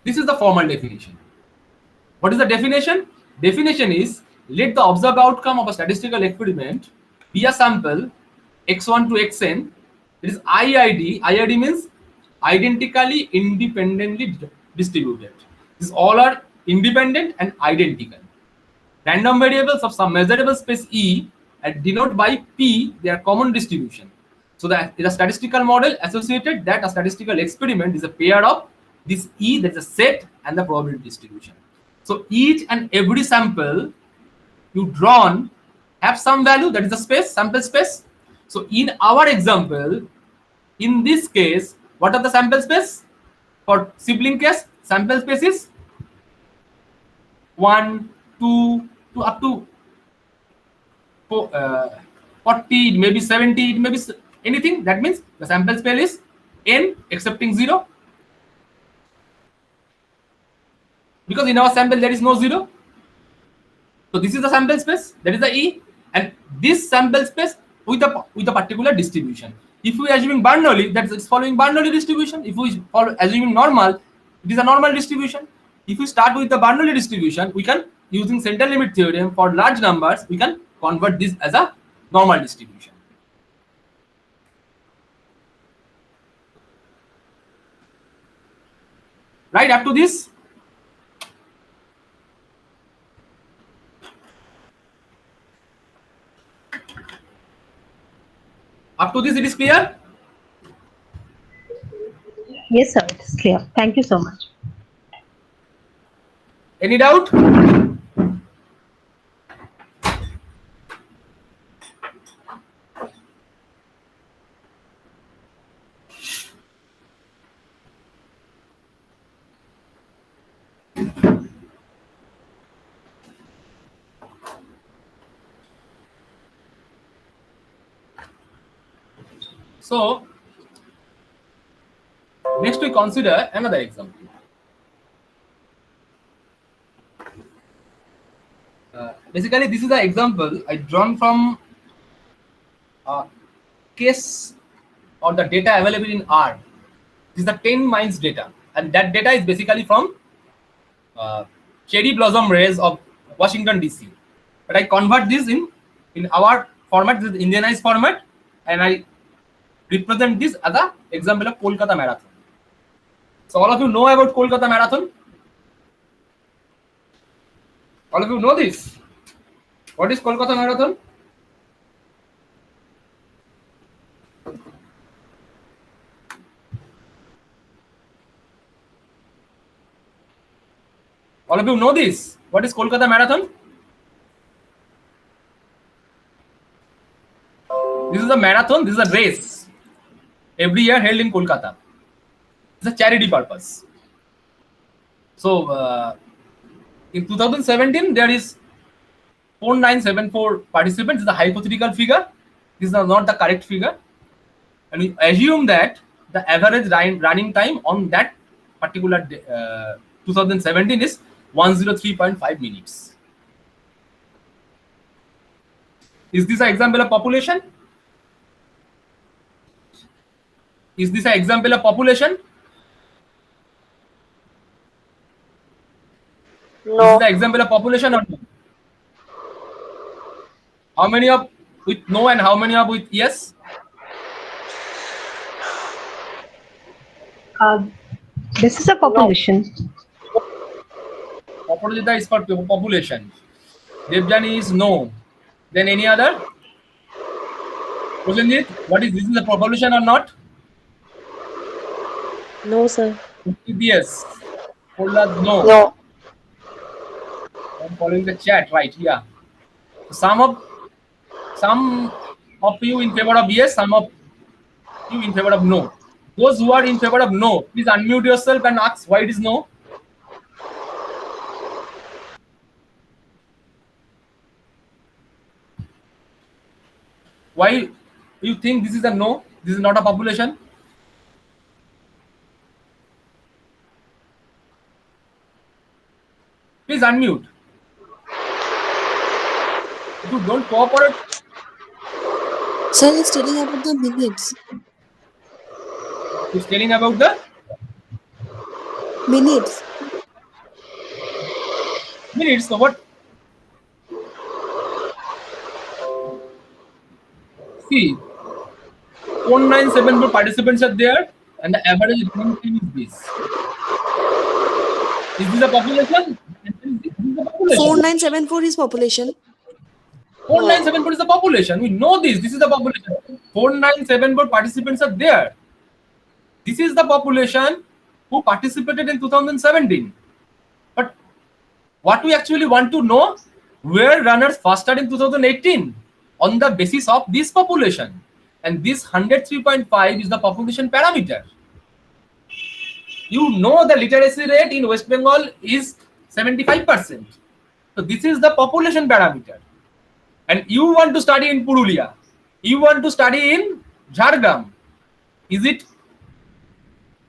this is the formal definition. What is the definition? Definition is, let the observed outcome of a statistical experiment be a sample x1 to xn. It is IID. IID means identically independently distributed. These all are independent and identical. Random variables of some measurable space E and denoted by P, they are common distribution. So that is a statistical model associated that a statistical experiment is a pair of this E, that is a set, and the probability distribution. So each and every sample you drawn have some value, that is the space, sample space. So in our example, in this case, what are the sample space? For sibling case, sample space is 1, 2 to up to 40, maybe 70, maybe anything. That means the sample space is n excepting 0. Because in our sample there is no 0. So this is the sample space, that is the E, and this sample space with a particular distribution. If we are assuming Bernoulli, that is following Bernoulli distribution. If we follow assuming normal, it is a normal distribution. If we start with the Bernoulli distribution, we can, using central limit theorem for large numbers, we can convert this as a normal distribution. Right, up to this? Up to this, it is clear? Yes, sir, it is clear. Thank you so much. Any doubt? So next we consider another example. Basically, this is the example I drawn from case or the data available in R. This is the 10 mines data, and that data is basically from cherry blossom rays of Washington DC. But I convert this in our format, this is Indianized format, and I represent this as an example of Kolkata Marathon. So all of you know about Kolkata Marathon? All of you know this? What is Kolkata Marathon? All of you know this? What is Kolkata Marathon? This is a marathon, this is a race every year held in Kolkata. It's a charity purpose. So in 2017, there is 4974 participants. This is a hypothetical figure. This is not the correct figure. And we assume that the average running time on that particular 2017 is 103.5 minutes. Is this an example of population? Is this an example of population? Is this the example of population or no? How many of with no and how many of with yes? This is a population. Aparajita is for population. Devjani is no. Then any other? Prosenjit, what is this? Is a population or not? No, sir. Yes. Prahlad, no. No. I'm following the chat right here. Some of you in favor of yes, some of you in favor of no. Those who are in favor of no, please unmute yourself and ask why it is no. Why you think this is a no? This is not a population? Please unmute. If you don't cooperate, Sir, it's telling about the minutes. it's telling about the Minutes. minutes. So what? See, 4974 participants are there, and the average running time is this. Is this a population? This is a population. 4974 is population. 4974 is the population. We know this. This is the population. 4974 participants are there. This is the population who participated in 2017. But what we actually want to know, where runners faster in 2018 on the basis of this population. And this 103.5 is the population parameter. You know the literacy rate in West Bengal is 75%. So this is the population parameter. And you want to study in Purulia. You want to study in Jharkhand. Is it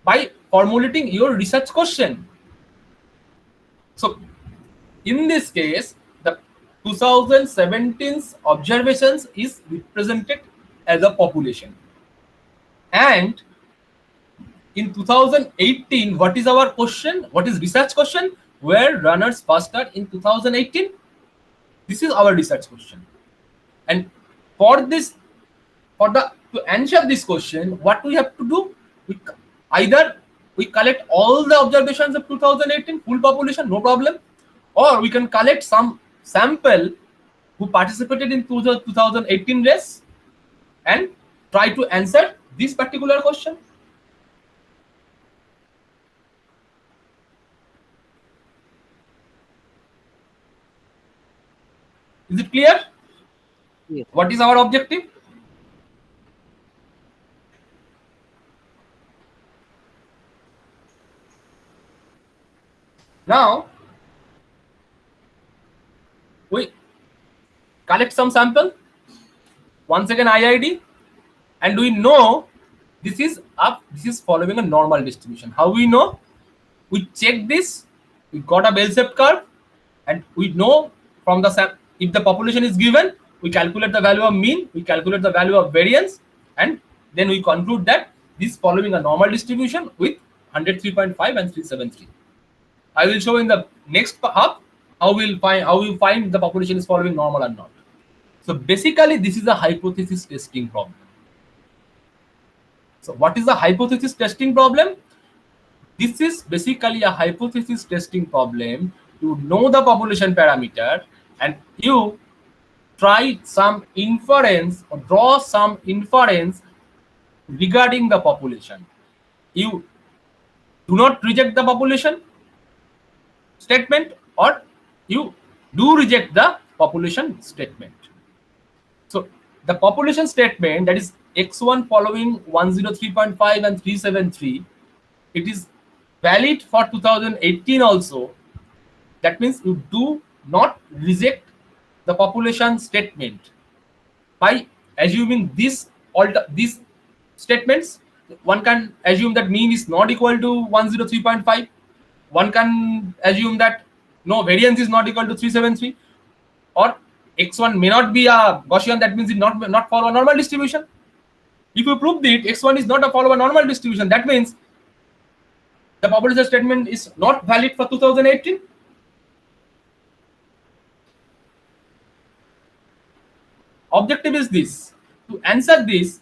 by formulating your research question? So in this case, the 2017's observations is represented as a population. And in 2018, what is our question? What is research question? Where runners faster in 2018? This is our research question. And to answer this question, what we have to do? Either we collect all the observations of 2018 full population, no problem, or we can collect some sample who participated in 2018 race and try to answer this particular question. Is it clear? Yes. What is our objective? Now, we collect some sample, once again IID, and we know this is following a normal distribution. How we know? We check this, we got a bell-shaped curve, and we know from the if the population is given, we calculate the value of mean, we calculate the value of variance, and then we conclude that this following a normal distribution with 103.5 and 373. I will show in the next half how we find the population is following normal or not. So basically, this is a hypothesis testing problem. So what is the hypothesis testing problem? This is basically a hypothesis testing problem. You know the population parameter and you try some inference or draw some inference regarding the population. You do not reject the population statement, or you do reject the population statement. So the population statement, that is x1 following 103.5 and 373, it is valid for 2018 also. That means you do not reject the population statement by assuming these statements. One can assume that mean is not equal to 103.5. One can assume that no, variance is not equal to 373, or x1 may not be a Gaussian. That means it not follow a normal distribution. If you prove that x1 is not a follow a normal distribution, that means the population statement is not valid for 2018. Objective is this: to answer this,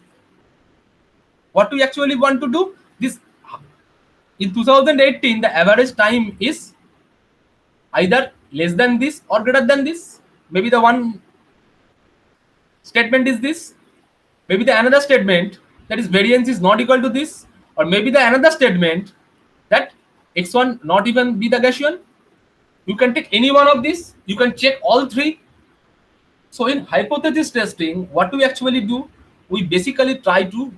what we actually want to do, this in 2018 the average time is either less than this or greater than this. Maybe the one statement is this, maybe the another statement that is variance is not equal to this, or maybe the another statement that x1 not even be the Gaussian. You can take any one of these, you can check all three. So in hypothesis testing, what we actually do, we basically try to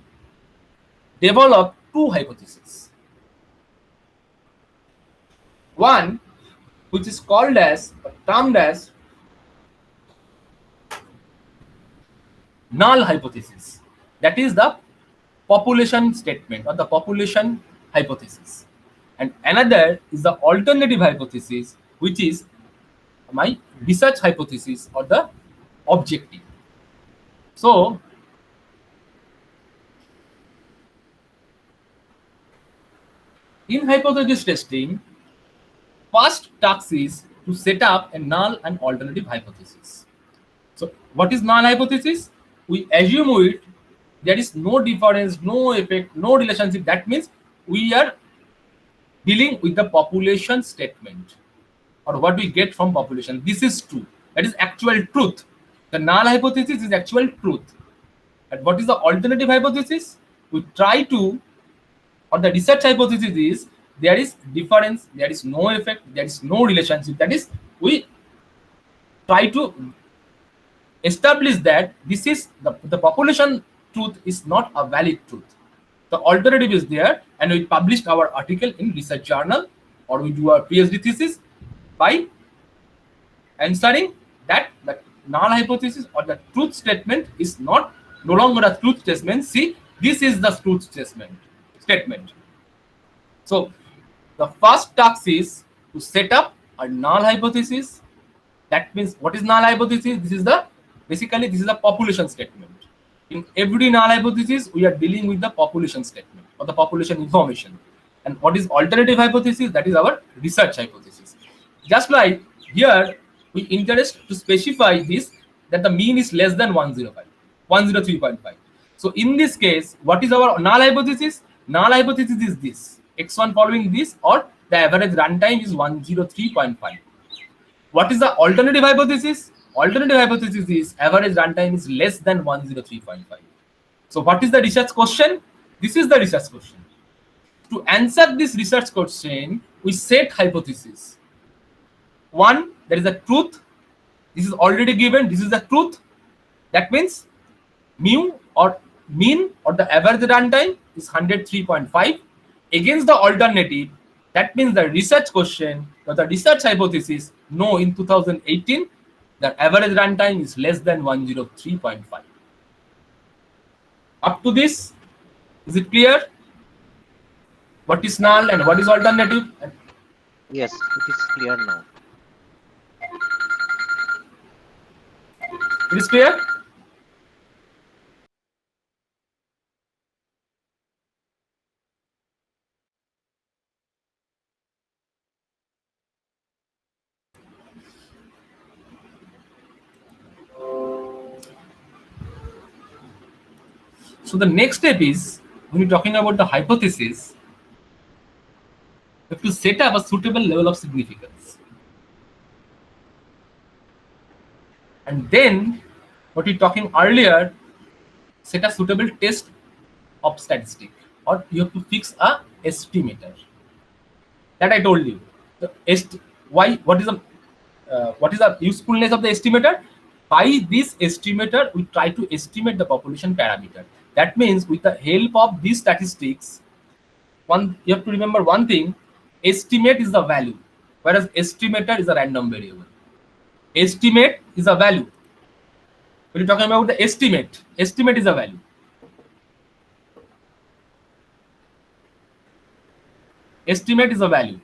develop two hypotheses. One, which is called as or termed as null hypothesis, that is the population statement or the population hypothesis, and another is the alternative hypothesis, which is my research hypothesis or the objective. So in hypothesis testing, first task is to set up a null and alternative hypothesis. So what is null hypothesis? We assume it there is no difference, no effect, no relationship. That means we are dealing with the population statement or what we get from population. This is true. That is actual truth. The null hypothesis is actual truth. And what is the alternative hypothesis? We try to, or the research hypothesis is there is difference, there is no effect, there is no relationship. That is, we try to establish that this is the population truth is not a valid truth. The alternative is there, and we published our article in research journal, or we do our PhD thesis by answering that the null hypothesis or the truth statement is no longer a truth statement. See, this is the truth statement. So the first task is to set up a null hypothesis. That means what is null hypothesis? This is the basically this is the population statement. In every null hypothesis, we are dealing with the population statement or the population information. And what is alternative hypothesis? That is our research hypothesis. Just like here, we interest to specify this that the mean is less than 103.5. So in this case, what is our null hypothesis? Null hypothesis is this: x1 following this, or the average runtime is 103.5. What is the alternative hypothesis? Alternative hypothesis is average runtime is less than 103.5. So what is the research question? This is the research question. To answer this research question, we set hypothesis. One, there is a truth. This is already given. This is the truth. That means mu or mean or the average runtime is 103.5. Against the alternative, that means the research question or the research hypothesis, no, in 2018, the average runtime is less than 103.5. Up to this, is it clear? What is null and what is alternative? Yes, it is clear now. It is clear? So the next step is, when you're talking about the hypothesis, you have to set up a suitable level of significance. And then, what you're talking earlier, set a suitable test of statistic, or you have to fix a estimator. That I told you. The what is the usefulness of the estimator? By this estimator, we try to estimate the population parameter. That means with the help of these statistics, you have to remember one thing: estimate is the value, whereas estimator is a random variable. Estimate is a value. When you're talking about the estimate is a value. Estimate is a value,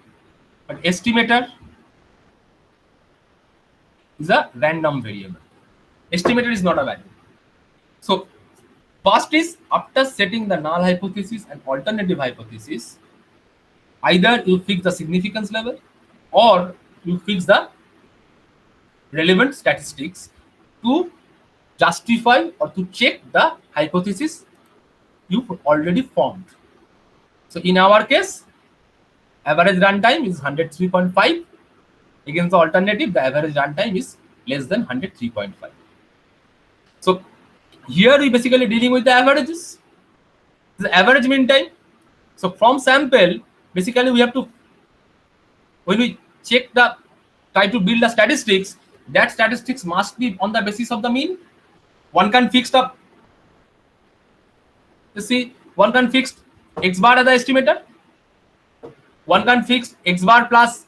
but estimator is a random variable. Estimator is not a value. So first is, after setting the null hypothesis and alternative hypothesis, either you fix the significance level or you fix the relevant statistics to justify or to check the hypothesis you've already formed. So in our case, average runtime is 103.5. Against the alternative, the average runtime is less than 103.5. So here we basically dealing with the averages, the average mean time. So from sample, basically we have to, when we try to build the statistics, that statistics must be on the basis of the mean. One can fix the, one can fix x bar as the estimator. One can fix x bar plus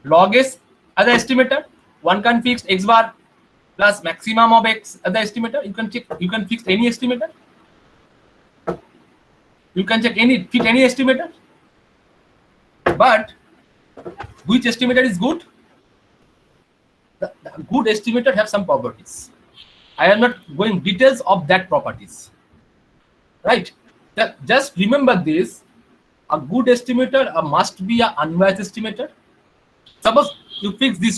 log s as the estimator. One can fix x bar plus maximum of x as the estimator. You can fix any estimator. You can fit any estimator. But which estimator is good? The good estimator have some properties. I am not going details of that properties. Right? Just remember this. A good estimator must be an unbiased estimator. Suppose you fix these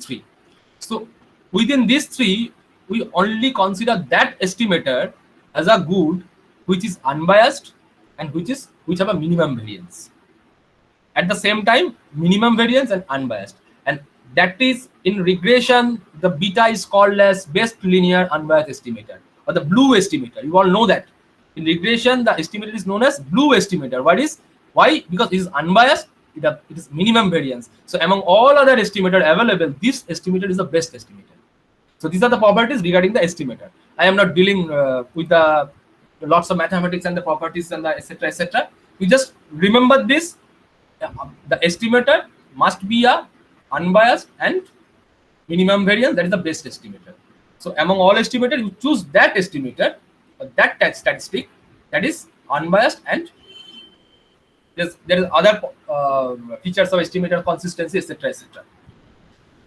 three. So within these three, we only consider that estimator as a good which is unbiased and which have a minimum variance. At the same time, minimum variance and unbiased. And that is, in regression, the beta is called as best linear unbiased estimator, or the blue estimator. You all know that. In regression, the estimator is known as blue estimator. Why? Because it is unbiased, it is minimum variance. So among all other estimator available, this estimator is the best estimator. So these are the properties regarding the estimator. I am not dealing with the lots of mathematics and the properties and the etc. etc. You just remember this. The estimator must be a unbiased and minimum variance. That is the best estimator. So among all estimators, you choose that estimator, that statistic that is unbiased, and there is other features of estimator, consistency, etc. etc.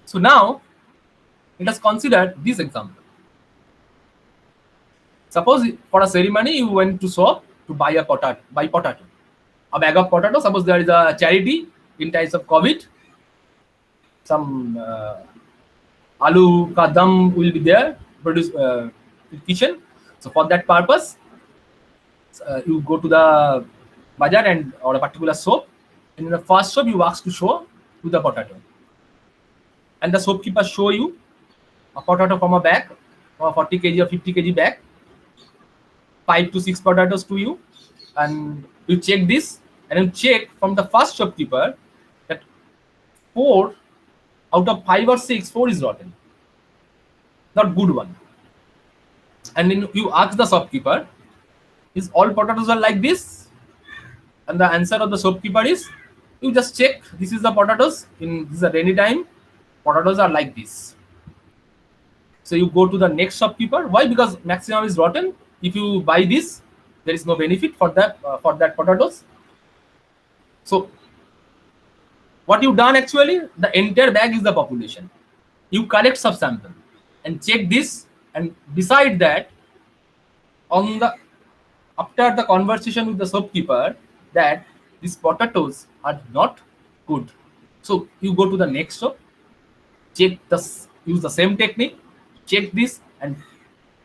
So now let us consider this example. Suppose for a ceremony you went to shop to buy potato, a bag of potato. Suppose there is a charity in times of COVID. Some aloo ka dum will be there, produced in kitchen. So for that purpose, you go to the bazaar or a particular shop. And in the first shop, you ask to show to the potato, and the shopkeeper show you a potato from a bag, or 40 kg or 50 kg bag, 5 to 6 potatoes to you, and you check this, and then check from the first shopkeeper that 4 out of 5 or 6, 4 is rotten, not good one. And then you ask the shopkeeper, is all potatoes are like this? And the answer of the shopkeeper is, you just check, this is the potatoes, this is a rainy time, potatoes are like this. So you go to the next shopkeeper. Why? Because maximum is rotten. If you buy this, there is no benefit for that potatoes. So what you've done actually, the entire bag is the population. you collect subsample and check this and decide that on the after the conversation with the shopkeeper that these potatoes are not good. So you go to the next shop, check use the same technique, check this, and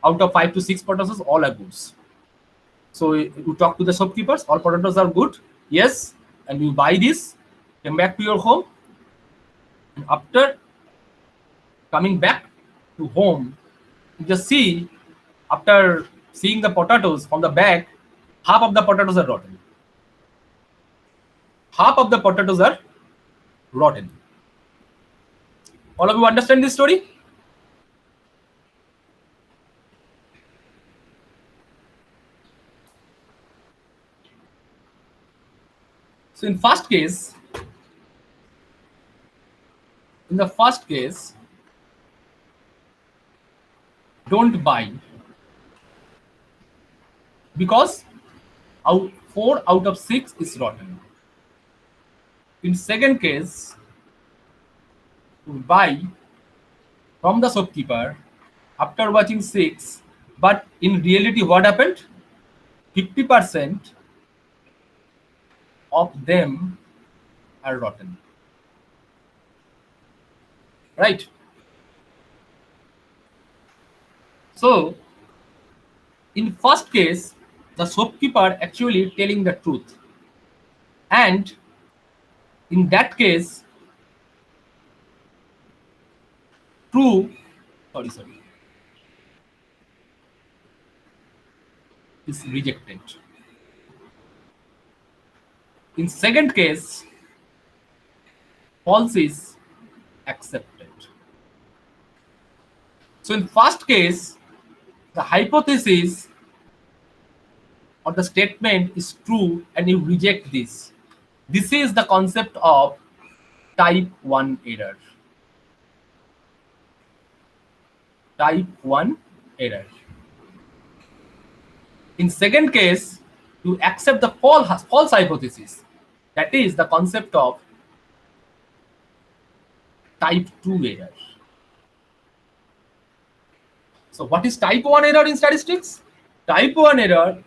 out of 5 to 6 potatoes, all are goods. So you talk to the shopkeepers, all potatoes are good, yes, and you buy this, come back to your home, and after coming back to home, you just see, after seeing the potatoes from the bag, half of the potatoes are rotten. Half of the potatoes are rotten. All of you understand this story? So in the first case, don't buy because 4 out of 6 is rotten. In second case, you buy from the shopkeeper after watching 6, but in reality what happened? 50% of them are rotten. Right? So in first case, the shopkeeper actually telling the truth, and in that case, is rejected. In second case, false is accepted. So in first case, the hypothesis or the statement is true and you reject this. This is the concept of type 1 error. Type 1 error. In second case, you accept the false hypothesis. That is the concept of type 2 error. So what is type 1 error in statistics? Type 1 error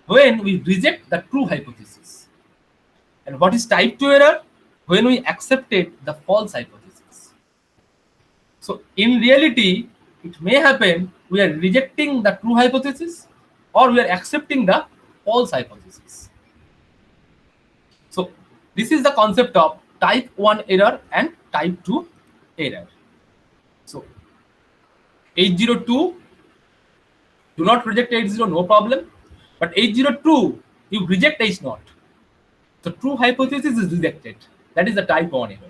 when we reject the true hypothesis. And what is type 2 error? When we accepted the false hypothesis. So in reality, it may happen we are rejecting the true hypothesis or we are accepting the false hypothesis. So this is the concept of type 1 error and type 2 error. So 802, do not reject 80, no problem. But 802, you reject H0. So true hypothesis is rejected. That is the type 1 error.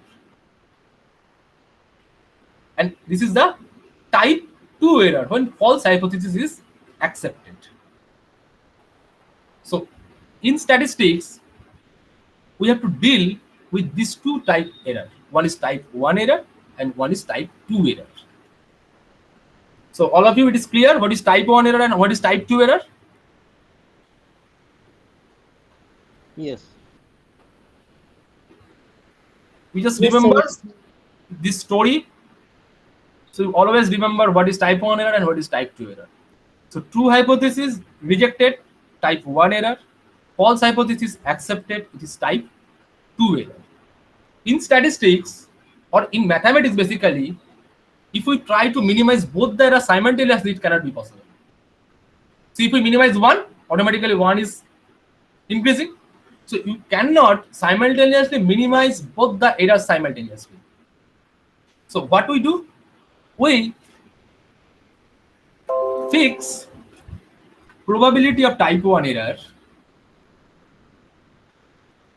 And this is the type 2 error when false hypothesis is accepted. So in statistics, we have to deal with these two type error. One is type 1 error and one is type 2 error. So all of you, it is clear what is type 1 error and what is type 2 error? Yes. We just Yes, sir. remember this story. So you always remember what is type 1 error and what is type 2 error. So true hypothesis rejected, type 1 error. False hypothesis accepted, it is type 2 error. In statistics or in mathematics basically, if we try to minimize both the errors simultaneously, it cannot be possible. So if we minimize one, automatically one is increasing. So you cannot simultaneously minimize both the errors simultaneously. So what we do? We fix probability of type 1 error,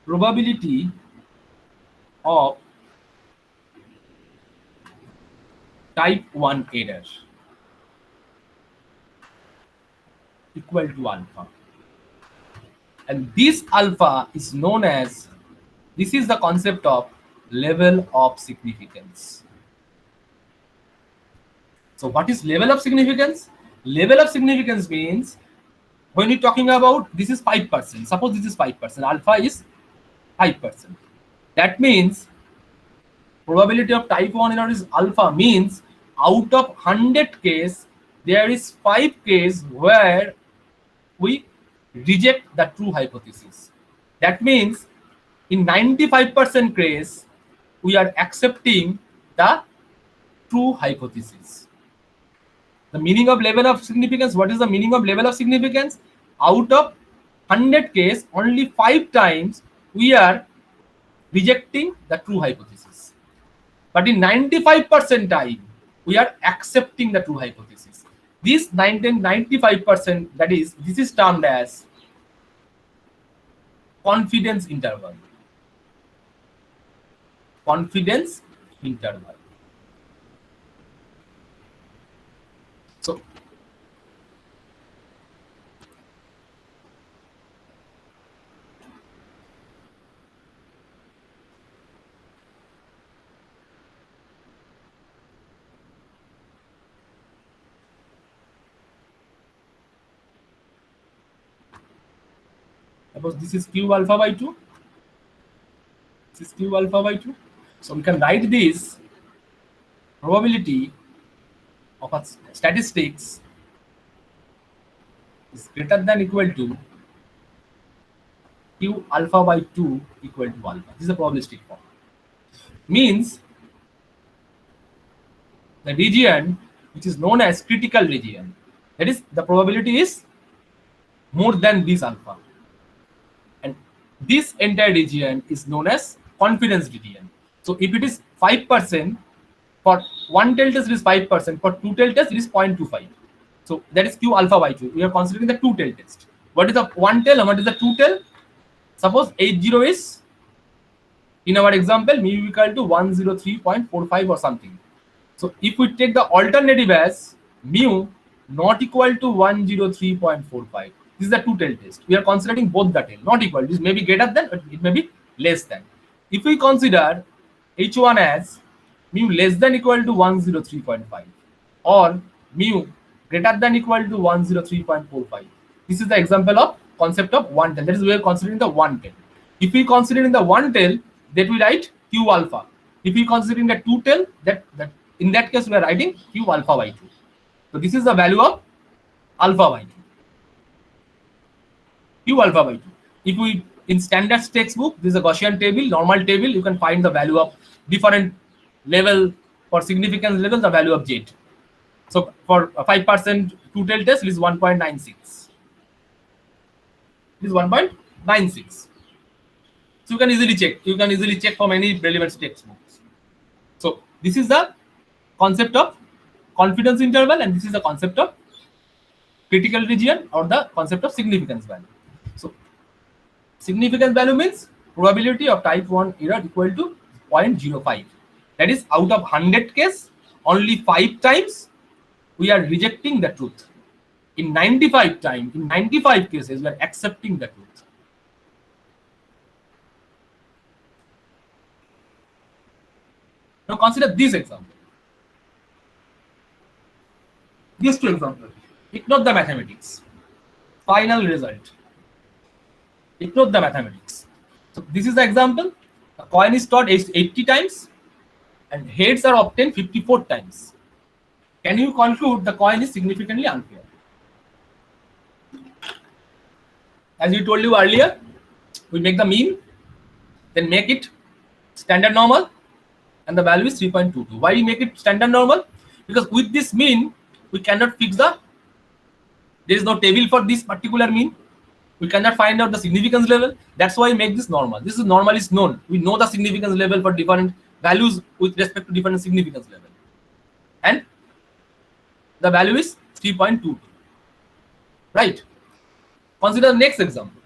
probability of type 1 error equal to alpha. And this alpha is known as, this is the concept of level of significance. So what is level of significance? Level of significance means when you're talking about this is 5%, suppose this is 5%, alpha is 5%. That means probability of type 1 error is alpha means out of 100 case, there is 5 case where we reject the true hypothesis. That means in 95% case, we are accepting the true hypothesis. The meaning of level of significance, what is the meaning of level of significance? Out of 100 case, only 5 times we are rejecting the true hypothesis. But in 95% time, we are accepting the true hypothesis. This 95%, that is, this is termed as confidence interval. Confidence interval. So, suppose this is q alpha by 2. This is q alpha by 2. So we can write this probability of a statistics is greater than equal to q alpha by 2 equal to alpha. This is a probabilistic form. Means the region which is known as critical region, that is, the probability is more than this alpha. And this entire region is known as confidence region. So if it is 5%, for one tail test it is 5%, for two tail test it is 0.25. So that is q alpha by 2. We are considering the two tail test. What is the one tail and what is the two tail? Suppose H0 is, in our example, mu equal to 103.45 or something. So if we take the alternative as mu not equal to 103.45, this is the two tail test. We are considering both the tail, not equal. This may be greater than, but it may be less than. If we consider H1 as mu less than equal to 103.5 or mu greater than equal to 103.45, this is the example of concept of one tail. That is, we are considering the one tail. If we consider in the one tail, that we write q alpha. If we consider in the two tail, that in that case we are writing q alpha by 2. So this is the value of alpha by 2. Q alpha by 2. If we in standard textbook, this is a Gaussian table, normal table, you can find the value of different level for significance level, the value of Z. So for 5% two tail test, it is 1.96. It is 1.96. So you can easily check. You can easily check from any relevant textbooks. So this is the concept of confidence interval, and this is the concept of critical region or the concept of significance value. So significance value means probability of type 1 error equal to 0.05. That is, out of 100 case, only 5 times we are rejecting the truth. In 95 cases, we are accepting the truth. Now consider this example. These two examples. Ignore the mathematics. Final result. Ignore the mathematics. So this is the example. A coin is tossed 80 times and heads are obtained 54 times. Can you conclude the coin is significantly unfair? As we told you earlier, we make the mean, then make it standard normal, and the value is 3.22. Why we make it standard normal? Because with this mean, we cannot fix there is no table for this particular mean. We cannot find out the significance level. That's why we make this normal. This is normal is known. We know the significance level for different values with respect to different significance level. And the value is 3.22. Right? Consider the next example.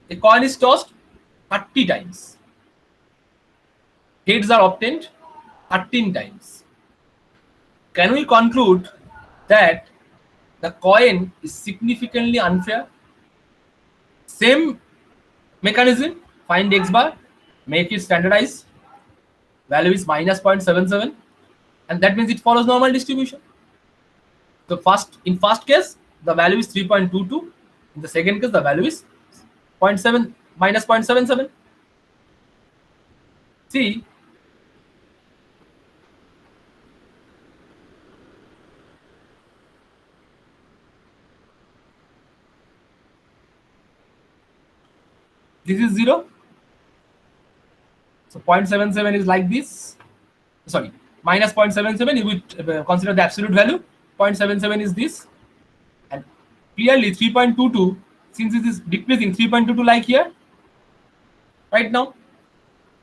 A coin is tossed 30 times. Heads are obtained 13 times. Can we conclude that the coin is significantly unfair? Same mechanism, find x bar, make it standardized, value is minus 0.77, and that means it follows normal distribution. So in first case, the value is 3.22. In the second case, the value is minus 0.77. See, This is 0. So 0.77 is like this. Sorry, minus 0.77. You would consider the absolute value. 0.77 is this. And clearly 3.22, since it is decreasing, 3.22 like here. Right now,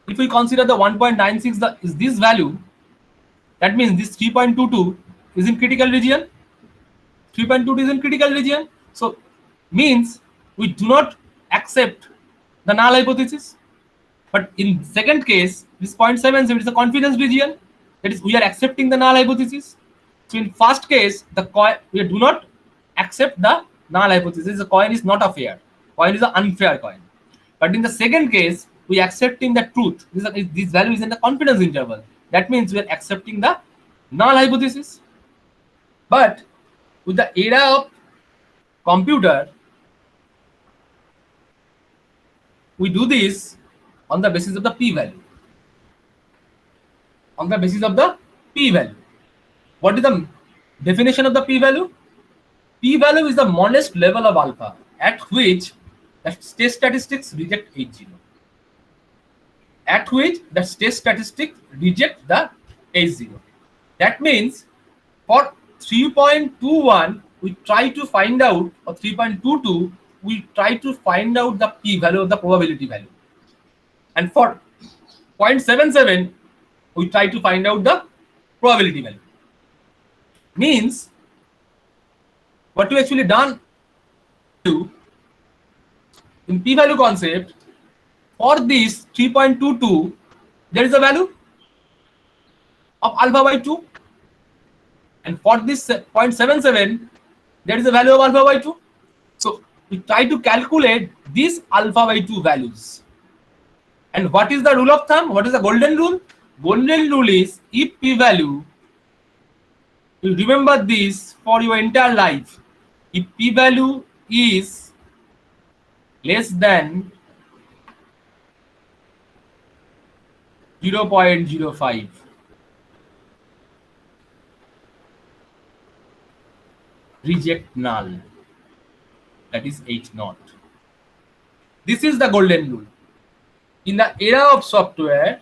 if we consider the 1.96 is this value, that means this 3.22 is in critical region. 3.22 is in critical region. So means we do not accept the null hypothesis. But in second case, this 0.77 is a confidence region. That is, we are accepting the null hypothesis. So in first case, the coin, we do not accept the null hypothesis. The coin is not a fair. Coin is an unfair coin. But in the second case, we are accepting the truth. This value is in the confidence interval. That means we are accepting the null hypothesis. But with the era of computer, we do this on the basis of the p-value. On the basis of the p-value. What is the definition of the p-value? P-value is the smallest level of alpha at which the test statistics reject H0. At which the test statistics reject the H0. That means for 3.21, we try to find out, or 3.22, we try to find out the p-value of the probability value. And for 0.77, we try to find out the probability value. Means what we actually done in p-value concept, for this 3.22, there is a value of alpha by 2. And for this 0.77, there is a value of alpha by 2. So we try to calculate these alpha by 2 values. And what is the rule of thumb? What is the golden rule? Golden rule is if p-value, you remember this for your entire life. If p-value is less than 0.05, reject null. That is H0. This is the golden rule. In the era of software,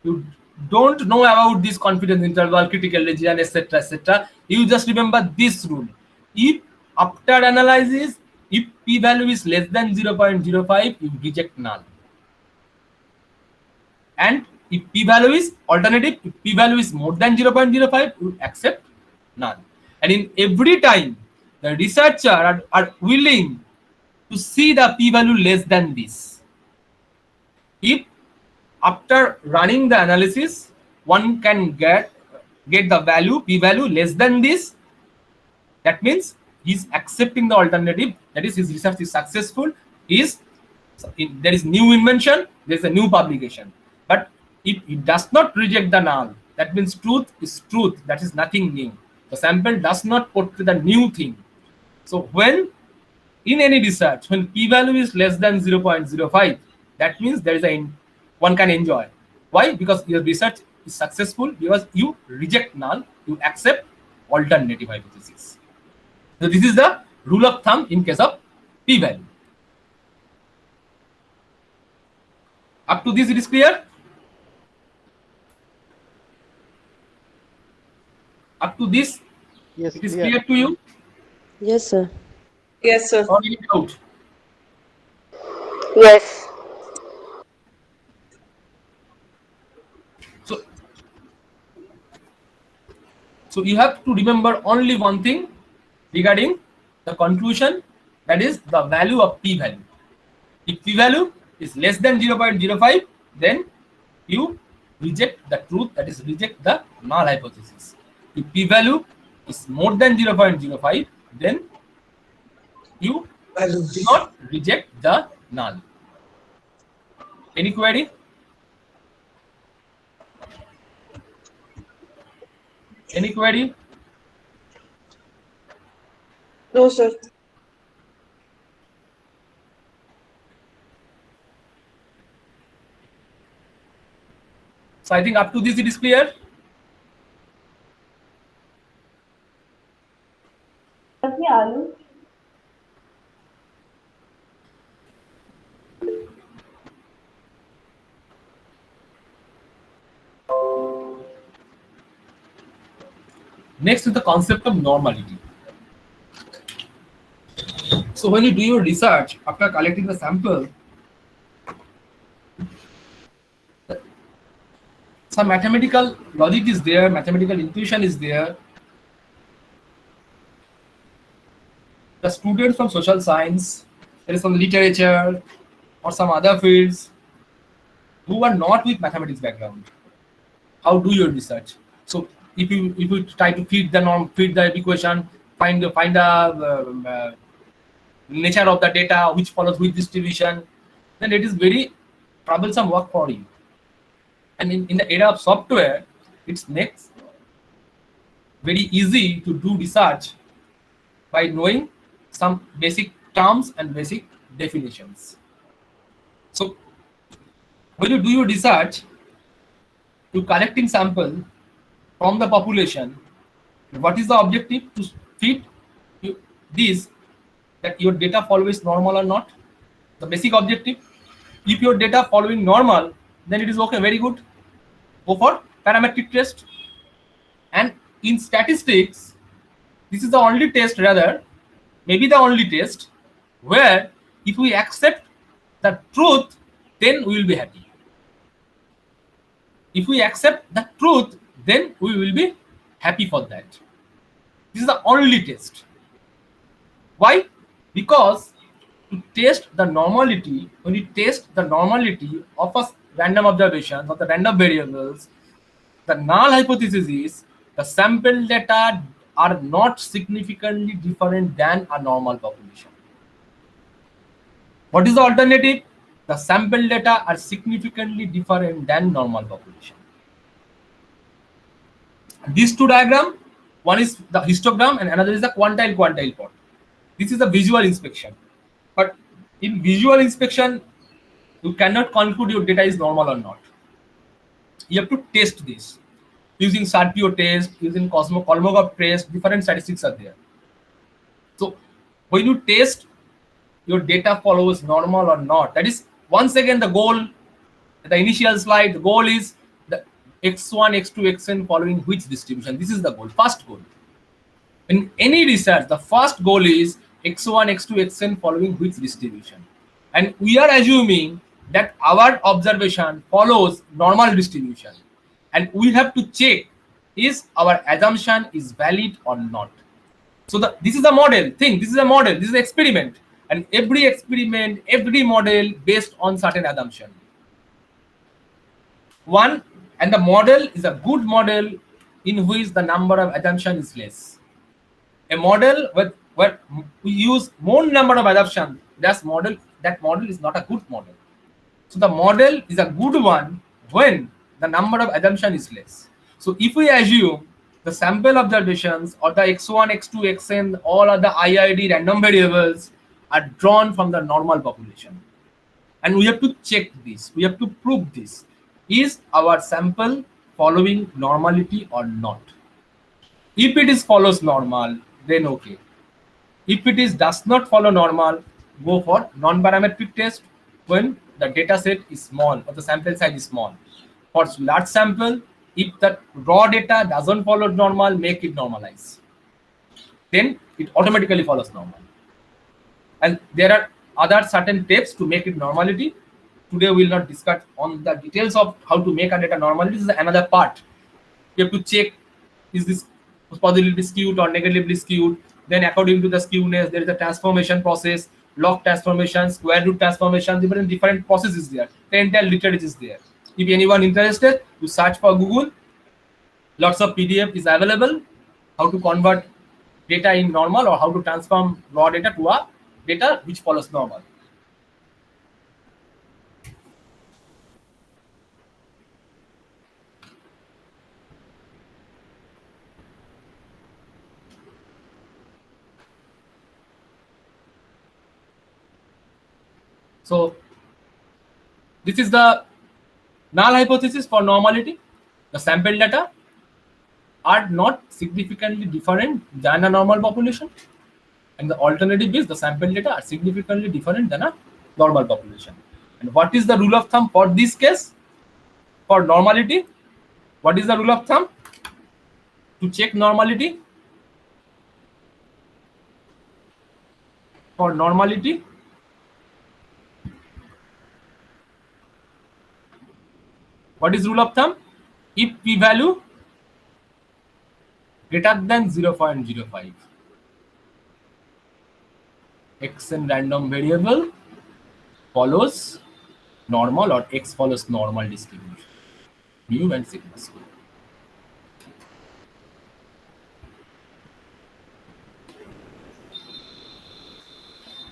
you don't know about this confidence interval, critical region, etc., etc. You just remember this rule. If after analysis, if p-value is less than 0.05, you reject null. And if p-value is alternative, if p-value is more than 0.05, you accept null. And in every time, the researcher are willing to see the p-value less than this. If after running the analysis, one can get the value, p-value less than this, that means he's accepting the alternative, that is his research is successful, there is new invention, there is a new publication. But if it does not reject the null, that means truth is truth, that is nothing new. The sample does not portray the new thing. So when in any research, when p-value is less than 0.05, that means there is one can enjoy. Why? Because your research is successful, because you reject null, you accept alternative hypothesis. So this is the rule of thumb in case of p-value. Up to this it is clear? Up to this, Yes, it is clear. clear to you? Yes, sir. Yes, sir. Or any doubt? Yes. So you have to remember only one thing regarding the conclusion, that is the value of p-value. If p-value is less than 0.05, then you reject the truth, that is reject the null hypothesis. If p-value is more than 0.05, then you do not reject the null. Any query? Any query? No, sir. So I think up to this it is clear. Next is the concept of normality. So when you do your research after collecting the sample, some mathematical logic is there, mathematical intuition is there. The students from social science, there is some literature or some other fields who are not with mathematics background, how do your research? So if you try to feed the equation, find the nature of the data which follows which distribution, then it is very troublesome work for you. And in the era of software, it makes very easy to do research by knowing some basic terms and basic definitions. So when you do your research, you collecting sample from the population, what is the objective? To fit this, that your data follows normal or not, the basic objective. If your data following normal, then it is okay, very good, go for parametric test. And in statistics, this is the only test, rather maybe the only test, where if we accept the truth, then we will be happy. If we accept the truth, then we will be happy for that. This is the only test. Why? Because to test the normality, when you test the normality of a random observation of the random variables, the null hypothesis is the sample data are not significantly different than a normal population. What is the alternative? The sample data are significantly different than normal population. These two diagrams, one is the histogram and another is the quantile plot. This is the visual inspection. But in visual inspection, you cannot conclude your data is normal or not. You have to test this using SARPIO test, using Kolmogorov test. Different statistics are there. So when you test your data follows normal or not, that is once again the goal. The initial slide, the goal is the x1, x2, xn following which distribution. This is the goal, first goal. In any research, the first goal is x1, x2, xn following which distribution. And we are assuming that our observation follows normal distribution. And we have to check is our assumption is valid or not. So this is a model thing, this is a model, this is an experiment. And every experiment, every model based on certain assumption. And the model is a good model in which the number of assumption is less. A model where we use more number of assumptions, that model is not a good model. So the model is a good one when the number of assumption is less. So if we assume the sample observations or the x1, x2, xn, all other IID random variables are drawn from the normal population. And we have to check this, we have to prove this. Is our sample following normality or not? If it is follows normal, then okay. If it is does not follow normal, go for non-parametric test when the data set is small or the sample size is small. For large sample, if the raw data doesn't follow normal, make it normalize. Then it automatically follows normal. And there are other certain tips to make it normality. Today we will not discuss on the details of how to make a data normality. This is another part. You have to check, is this positively skewed or negatively skewed? Then according to the skewness, there is a transformation process, log transformation, square root transformation, different processes there. The entire literature is there. If anyone interested, you search for Google. Lots of PDF is available. How to convert data in normal or how to transform raw data to a data which follows normal. So this is the null hypothesis for normality. The sample data are not significantly different than a normal population. And the alternative is the sample data are significantly different than a normal population. And what is the rule of thumb for this case? For normality, what is the rule of thumb? to check normality. For normality, what is rule of thumb? If p-value greater than 0.05, xn random variable follows normal, or x follows normal distribution, mu and sigma square.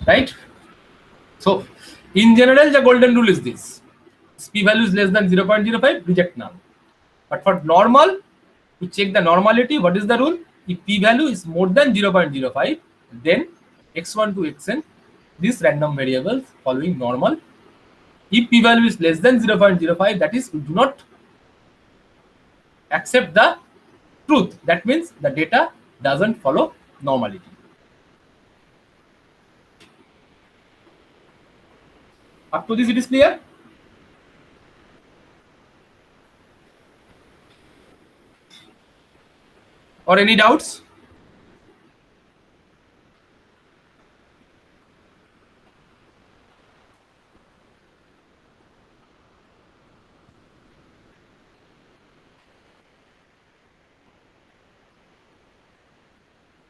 Right? So, in general, the golden rule is this: p-value is less than 0.05, reject null. But for normal, to check the normality, what is the rule? If p-value is more than 0.05, then x1 to xn, these random variables following normal. If p-value is less than 0.05, that is, we do not accept the truth. That means the data doesn't follow normality. Up to this, it is clear? Or any doubts?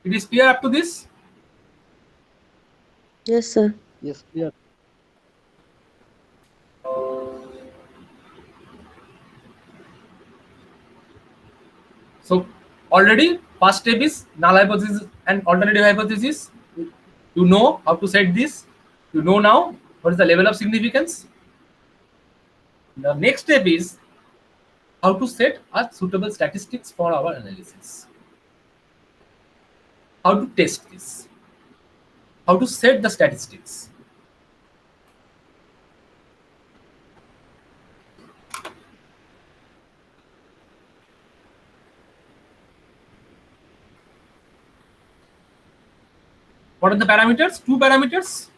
It is clear up to this? Yes, sir. Yes, clear. So already first step is null hypothesis and alternative hypothesis. You know how to set this. You know now what is the level of significance. The next step is how to set a suitable statistics for our analysis. How to test this. How to set the statistics. What are the parameters? Two parameters.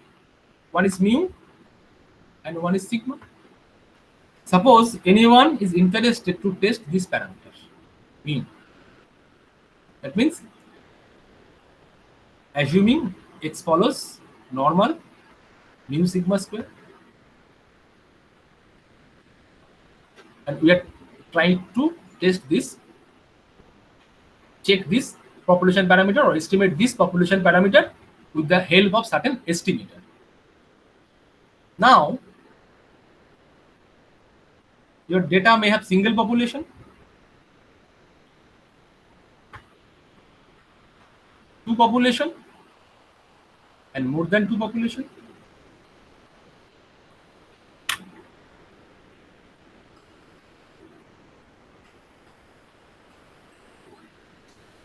One is mu and one is sigma. Suppose anyone is interested to test this parameter, mu. That means assuming x follows normal, mu sigma square, and we are trying to test this, check this population parameter or estimate this population parameter with the help of certain estimator. Now, your data may have single population, two population, and more than two population.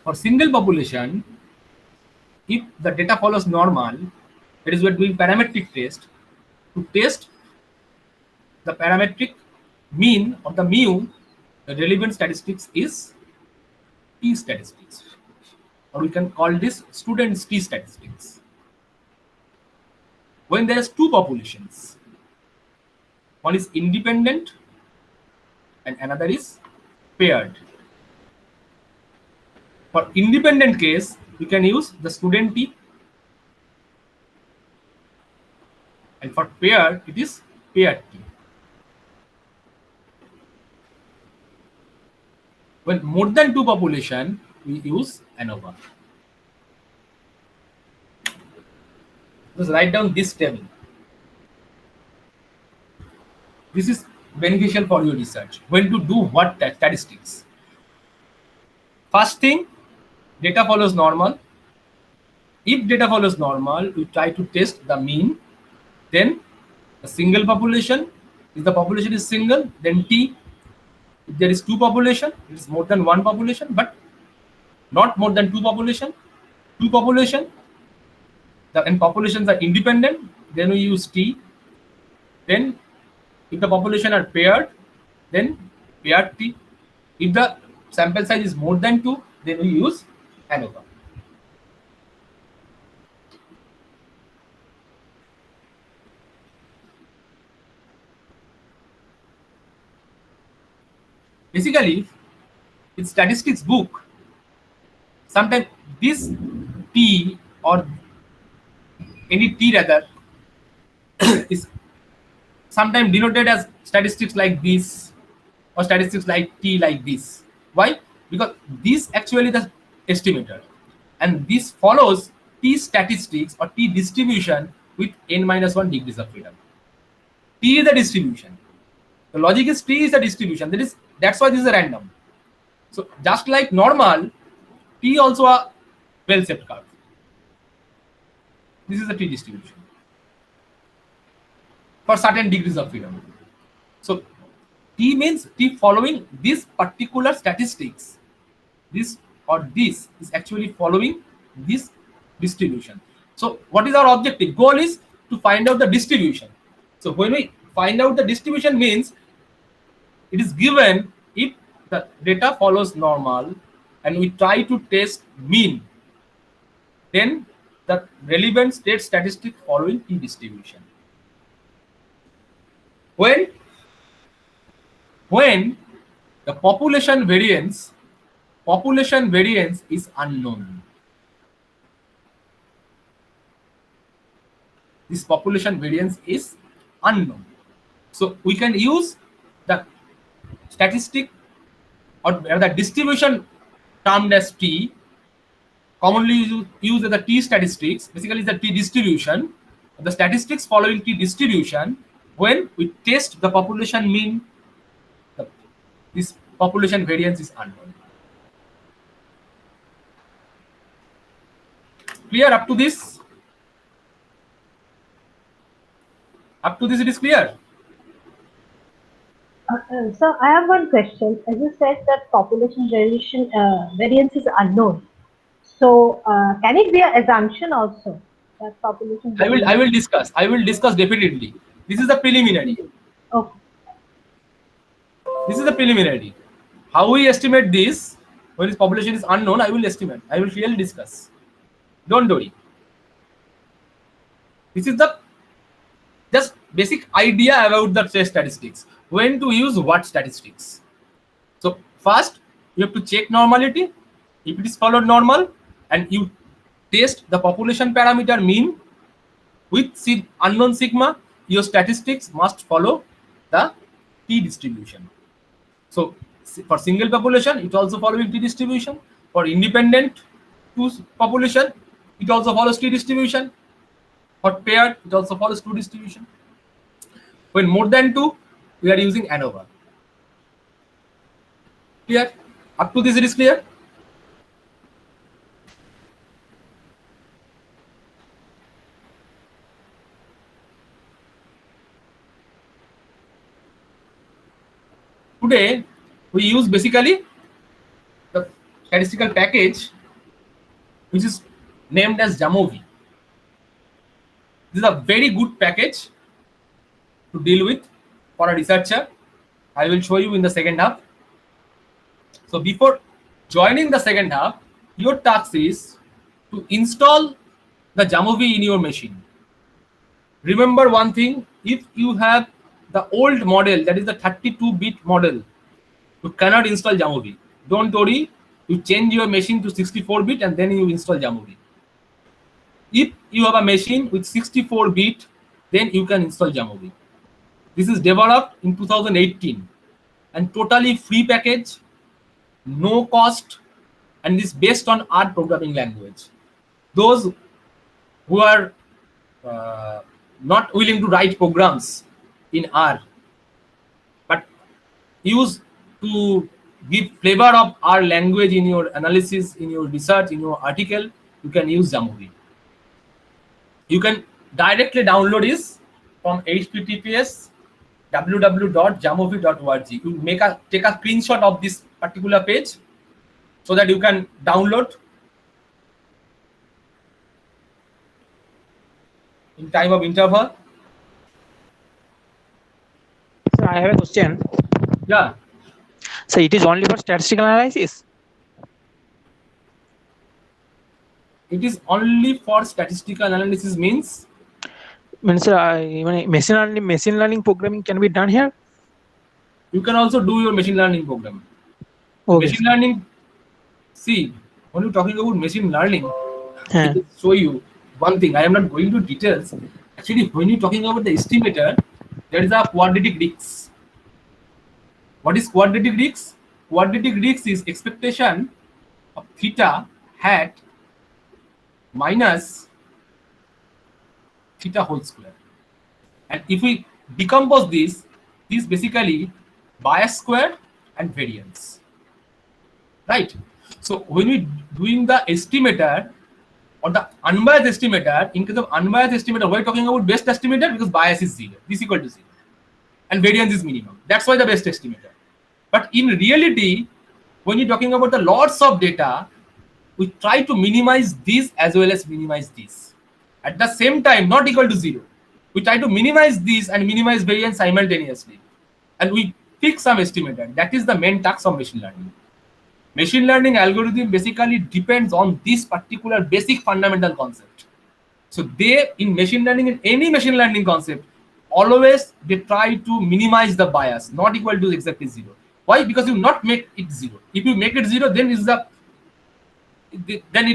For single population, if the data follows normal, that is, we are doing parametric test. To test the parametric mean of the mu, the relevant statistics is t statistics, or we can call this student's t statistics. When there is two populations, one is independent and another is paired. For independent case, we can use the student t, and for pair, it is paired t. When more than two population, we use ANOVA. Just write down this table. This is beneficial for your research. When to do what statistics? First thing, data follows normal. If data follows normal, we try to test the mean. Then a single population. If the population is single, then t. If there is two population, it is more than one population, but not more than two population. Two population, and populations are independent, then we use t. Then if the population are paired, then paired t. If the sample size is more than 2, then we use ANOVA. Basically, in statistics book, sometimes this T or any T rather is sometimes denoted as statistics like this or statistics like T like this. Why? Because this actually the estimator and this follows T statistics or T distribution with n-1 degrees of freedom. T is the distribution. The logic is T is the distribution. That's why this is a random. So just like normal, T also a well-shaped curve. This is the T distribution for certain degrees of freedom. So T means T following this particular statistics. This or this is actually following this distribution. So what is our objective? Goal is to find out the distribution. So when we find out the distribution means it is given if the data follows normal and we try to test mean, then the relevant state statistic following T distribution. When the population variance is unknown. This population variance is unknown. So we can use the statistic or the distribution termed as T, commonly used as the T statistics, basically the T distribution, the statistics following T distribution. When we test the population mean, this population variance is unknown. Clear up to this? Up to this it is clear? So I have one question. As you said that population variance is unknown. So can it be an assumption also that population? I will discuss. I will discuss definitely. This is the preliminary. Okay. This is the preliminary. How we estimate this when this population is unknown, I will estimate. I will clearly discuss. Don't worry. This is the just basic idea about the test statistics. When to use what statistics. So first, you have to check normality. If it is followed normal, and you test the population parameter mean with unknown sigma, your statistics must follow the T distribution. So for single population, it also following T distribution. For independent population, it also follows T distribution. For paired, it also follows T distribution. When more than 2, we are using ANOVA. Clear? Up to this it is clear? Today, we use basically the statistical package which is named as Jamovi. This is a very good package to deal with for a researcher. I will show you in the second half. So before joining the second half, your task is to install the Jamovi in your machine. Remember one thing, if you have the old model, that is the 32-bit model, you cannot install Jamovi. Don't worry, you change your machine to 64-bit and then you install Jamovi. If you have a machine with 64-bit, then you can install Jamovi. This is developed in 2018 and totally free package, no cost, and is based on R programming language. Those who are not willing to write programs in R, but use to give flavor of R language in your analysis, in your research, in your article, you can use Jamovi. You can directly download this from https www.jamovi.org. You take a screenshot of this particular page so that you can download in time of interval. So I have a question. Yeah. So it is only for statistical analysis? It is only for statistical analysis means Even machine learning programming can be done here. you can also do your machine learning program. Okay. Machine learning, see, when you're talking about machine learning, I Huh. will show you one thing. I am not going to details. Actually, when you're talking about the estimator, there is a quadratic risk. What is quadratic risk? Quadratic risk is expectation of theta hat minus theta whole square. And if we decompose this basically bias square and variance. Right? So when we doing the estimator or the unbiased estimator, in case of unbiased estimator, we're talking about best estimator because bias is 0, this equal to 0. And variance is minimum. That's why the best estimator. But in reality, when you're talking about the lots of data, we try to minimize this as well as minimize this. At the same time, not equal to 0. We try to minimize this and minimize variance simultaneously. And we pick some estimator. That is the main task of machine learning. Machine learning algorithm basically depends on this particular basic fundamental concept. So they, in machine learning, in any machine learning concept, always they try to minimize the bias, not equal to exactly 0. Why? Because you not make it 0. If you make it 0, then it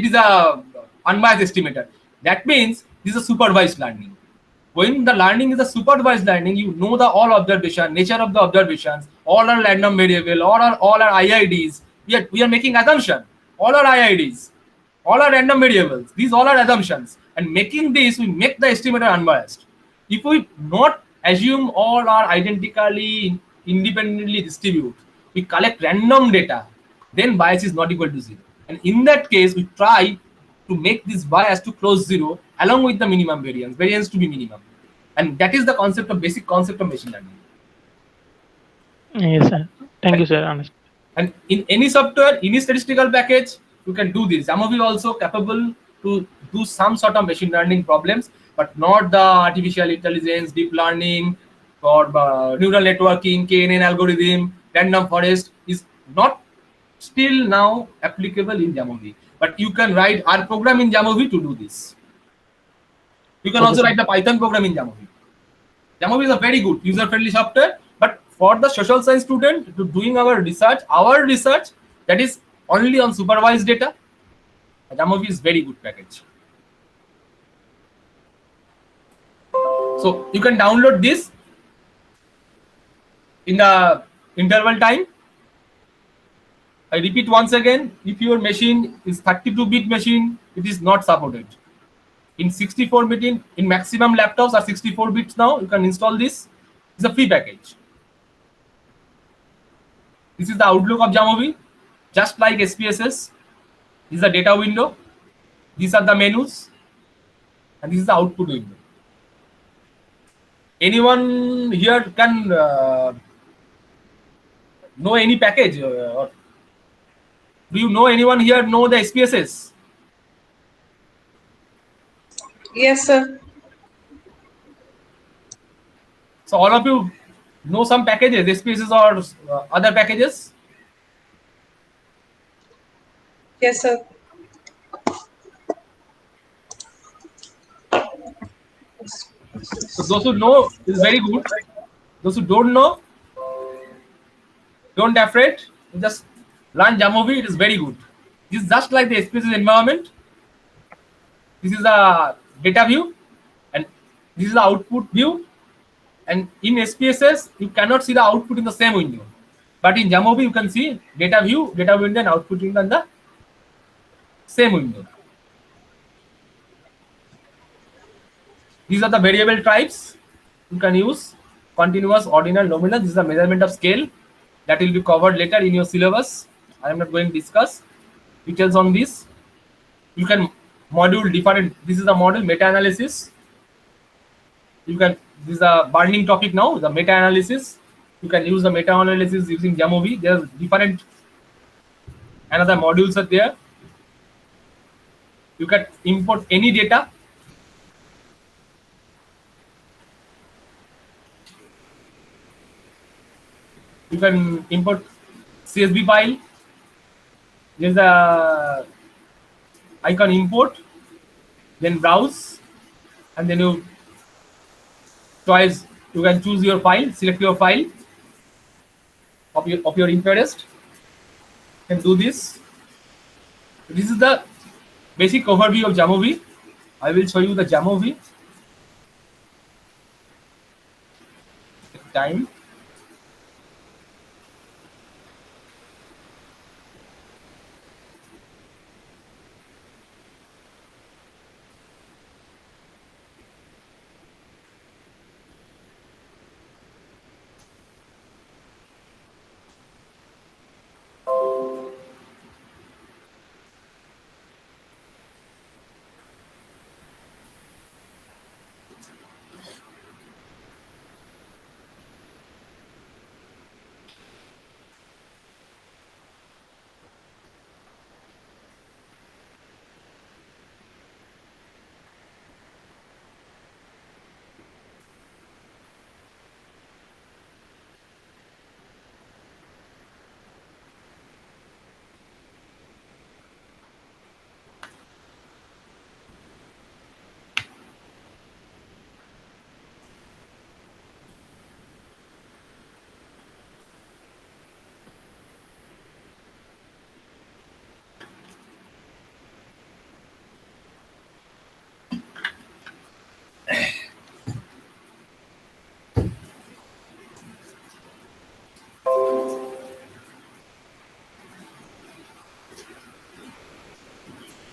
is a unbiased estimator. That means this is a supervised learning. When the learning is a supervised learning, you know the all observation, nature of the observations, all are random variable, all are IIDs. We are making assumption. All are IIDs, all are random variables. These all are assumptions. And making this, we make the estimator unbiased. If we not assume all are identically independently distributed, we collect random data, then bias is not equal to 0. And in that case, we try to make this bias to close 0 along with the minimum variance to be minimum. And that is the concept of basic concept of machine learning. Yes, sir. Thank you, sir. Understood. And in any software, any statistical package, you can do this. Jamovi also capable to do some sort of machine learning problems, but not the artificial intelligence, deep learning, or neural networking, KNN algorithm, random forest is not still now applicable in Jamovi. But you can write R program in Jamovi to do this. You can also write the Python program in Jamovi. Jamovi is a very good user-friendly software, but for the social science student to doing our research that is only on supervised data, Jamovi is very good package. So you can download this in the interval time. I repeat once again, if your machine is 32-bit machine, it is not supported. In 64-bit, in maximum laptops are 64 bits now, you can install this. It's a free package. This is the outlook of Jamovi, just like SPSS. This is the data window. These are the menus. And this is the output window. Anyone here can know any package? Or do you know anyone here know the SPSS? Yes, sir. So all of you know some packages, SPSS or other packages? Yes, sir. So those who know is very good. Those who don't know, don't afraid. Just learn Jamovi. It is very good. This is just like the SPSS environment. This is the data view, and this is the output view. And in SPSS, you cannot see the output in the same window. But in Jamovi, you can see data view, data window, and output window in the same window. These are the variable types you can use: continuous, ordinal, nominal. This is the measurement of scale that will be covered later in your syllabus. I am not going to discuss details on this. You can module different. This is the model meta-analysis. You can. This is a burning topic now. The meta-analysis. You can use the meta-analysis using Jamovi. There are different another modules are there. You can import any data. You can import CSV file. There's a icon import, then browse, and then you can choose your file, select your file of your interest. You can do this. This is the basic overview of Jamovi. I will show you the Jamovi. Time.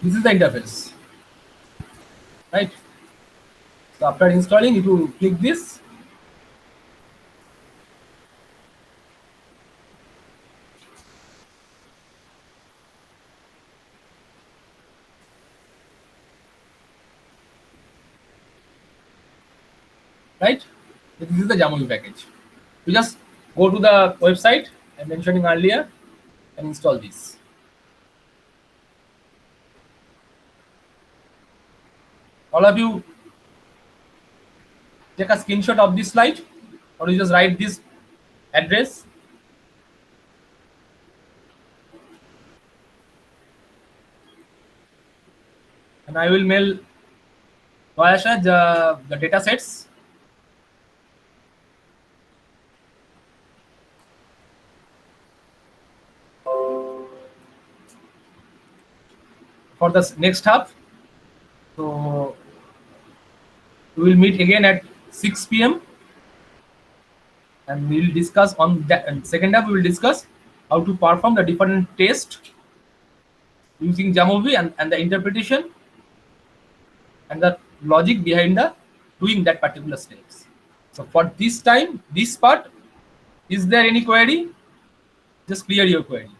This is the interface, right? So after installing, you will click this. Right? This is the Jamovi package. You just go to the website I mentioned earlier and install this. All of you take a screenshot of this slide, or you just write this address. And I will mail Vayasha the data sets. For the next half. So we will meet again at 6 p.m. and we will discuss on that. And second half, we will discuss how to perform the different tests using Jamovi and the interpretation and the logic behind the doing that particular steps. So for this time, this part, is there any query? Just clear your query.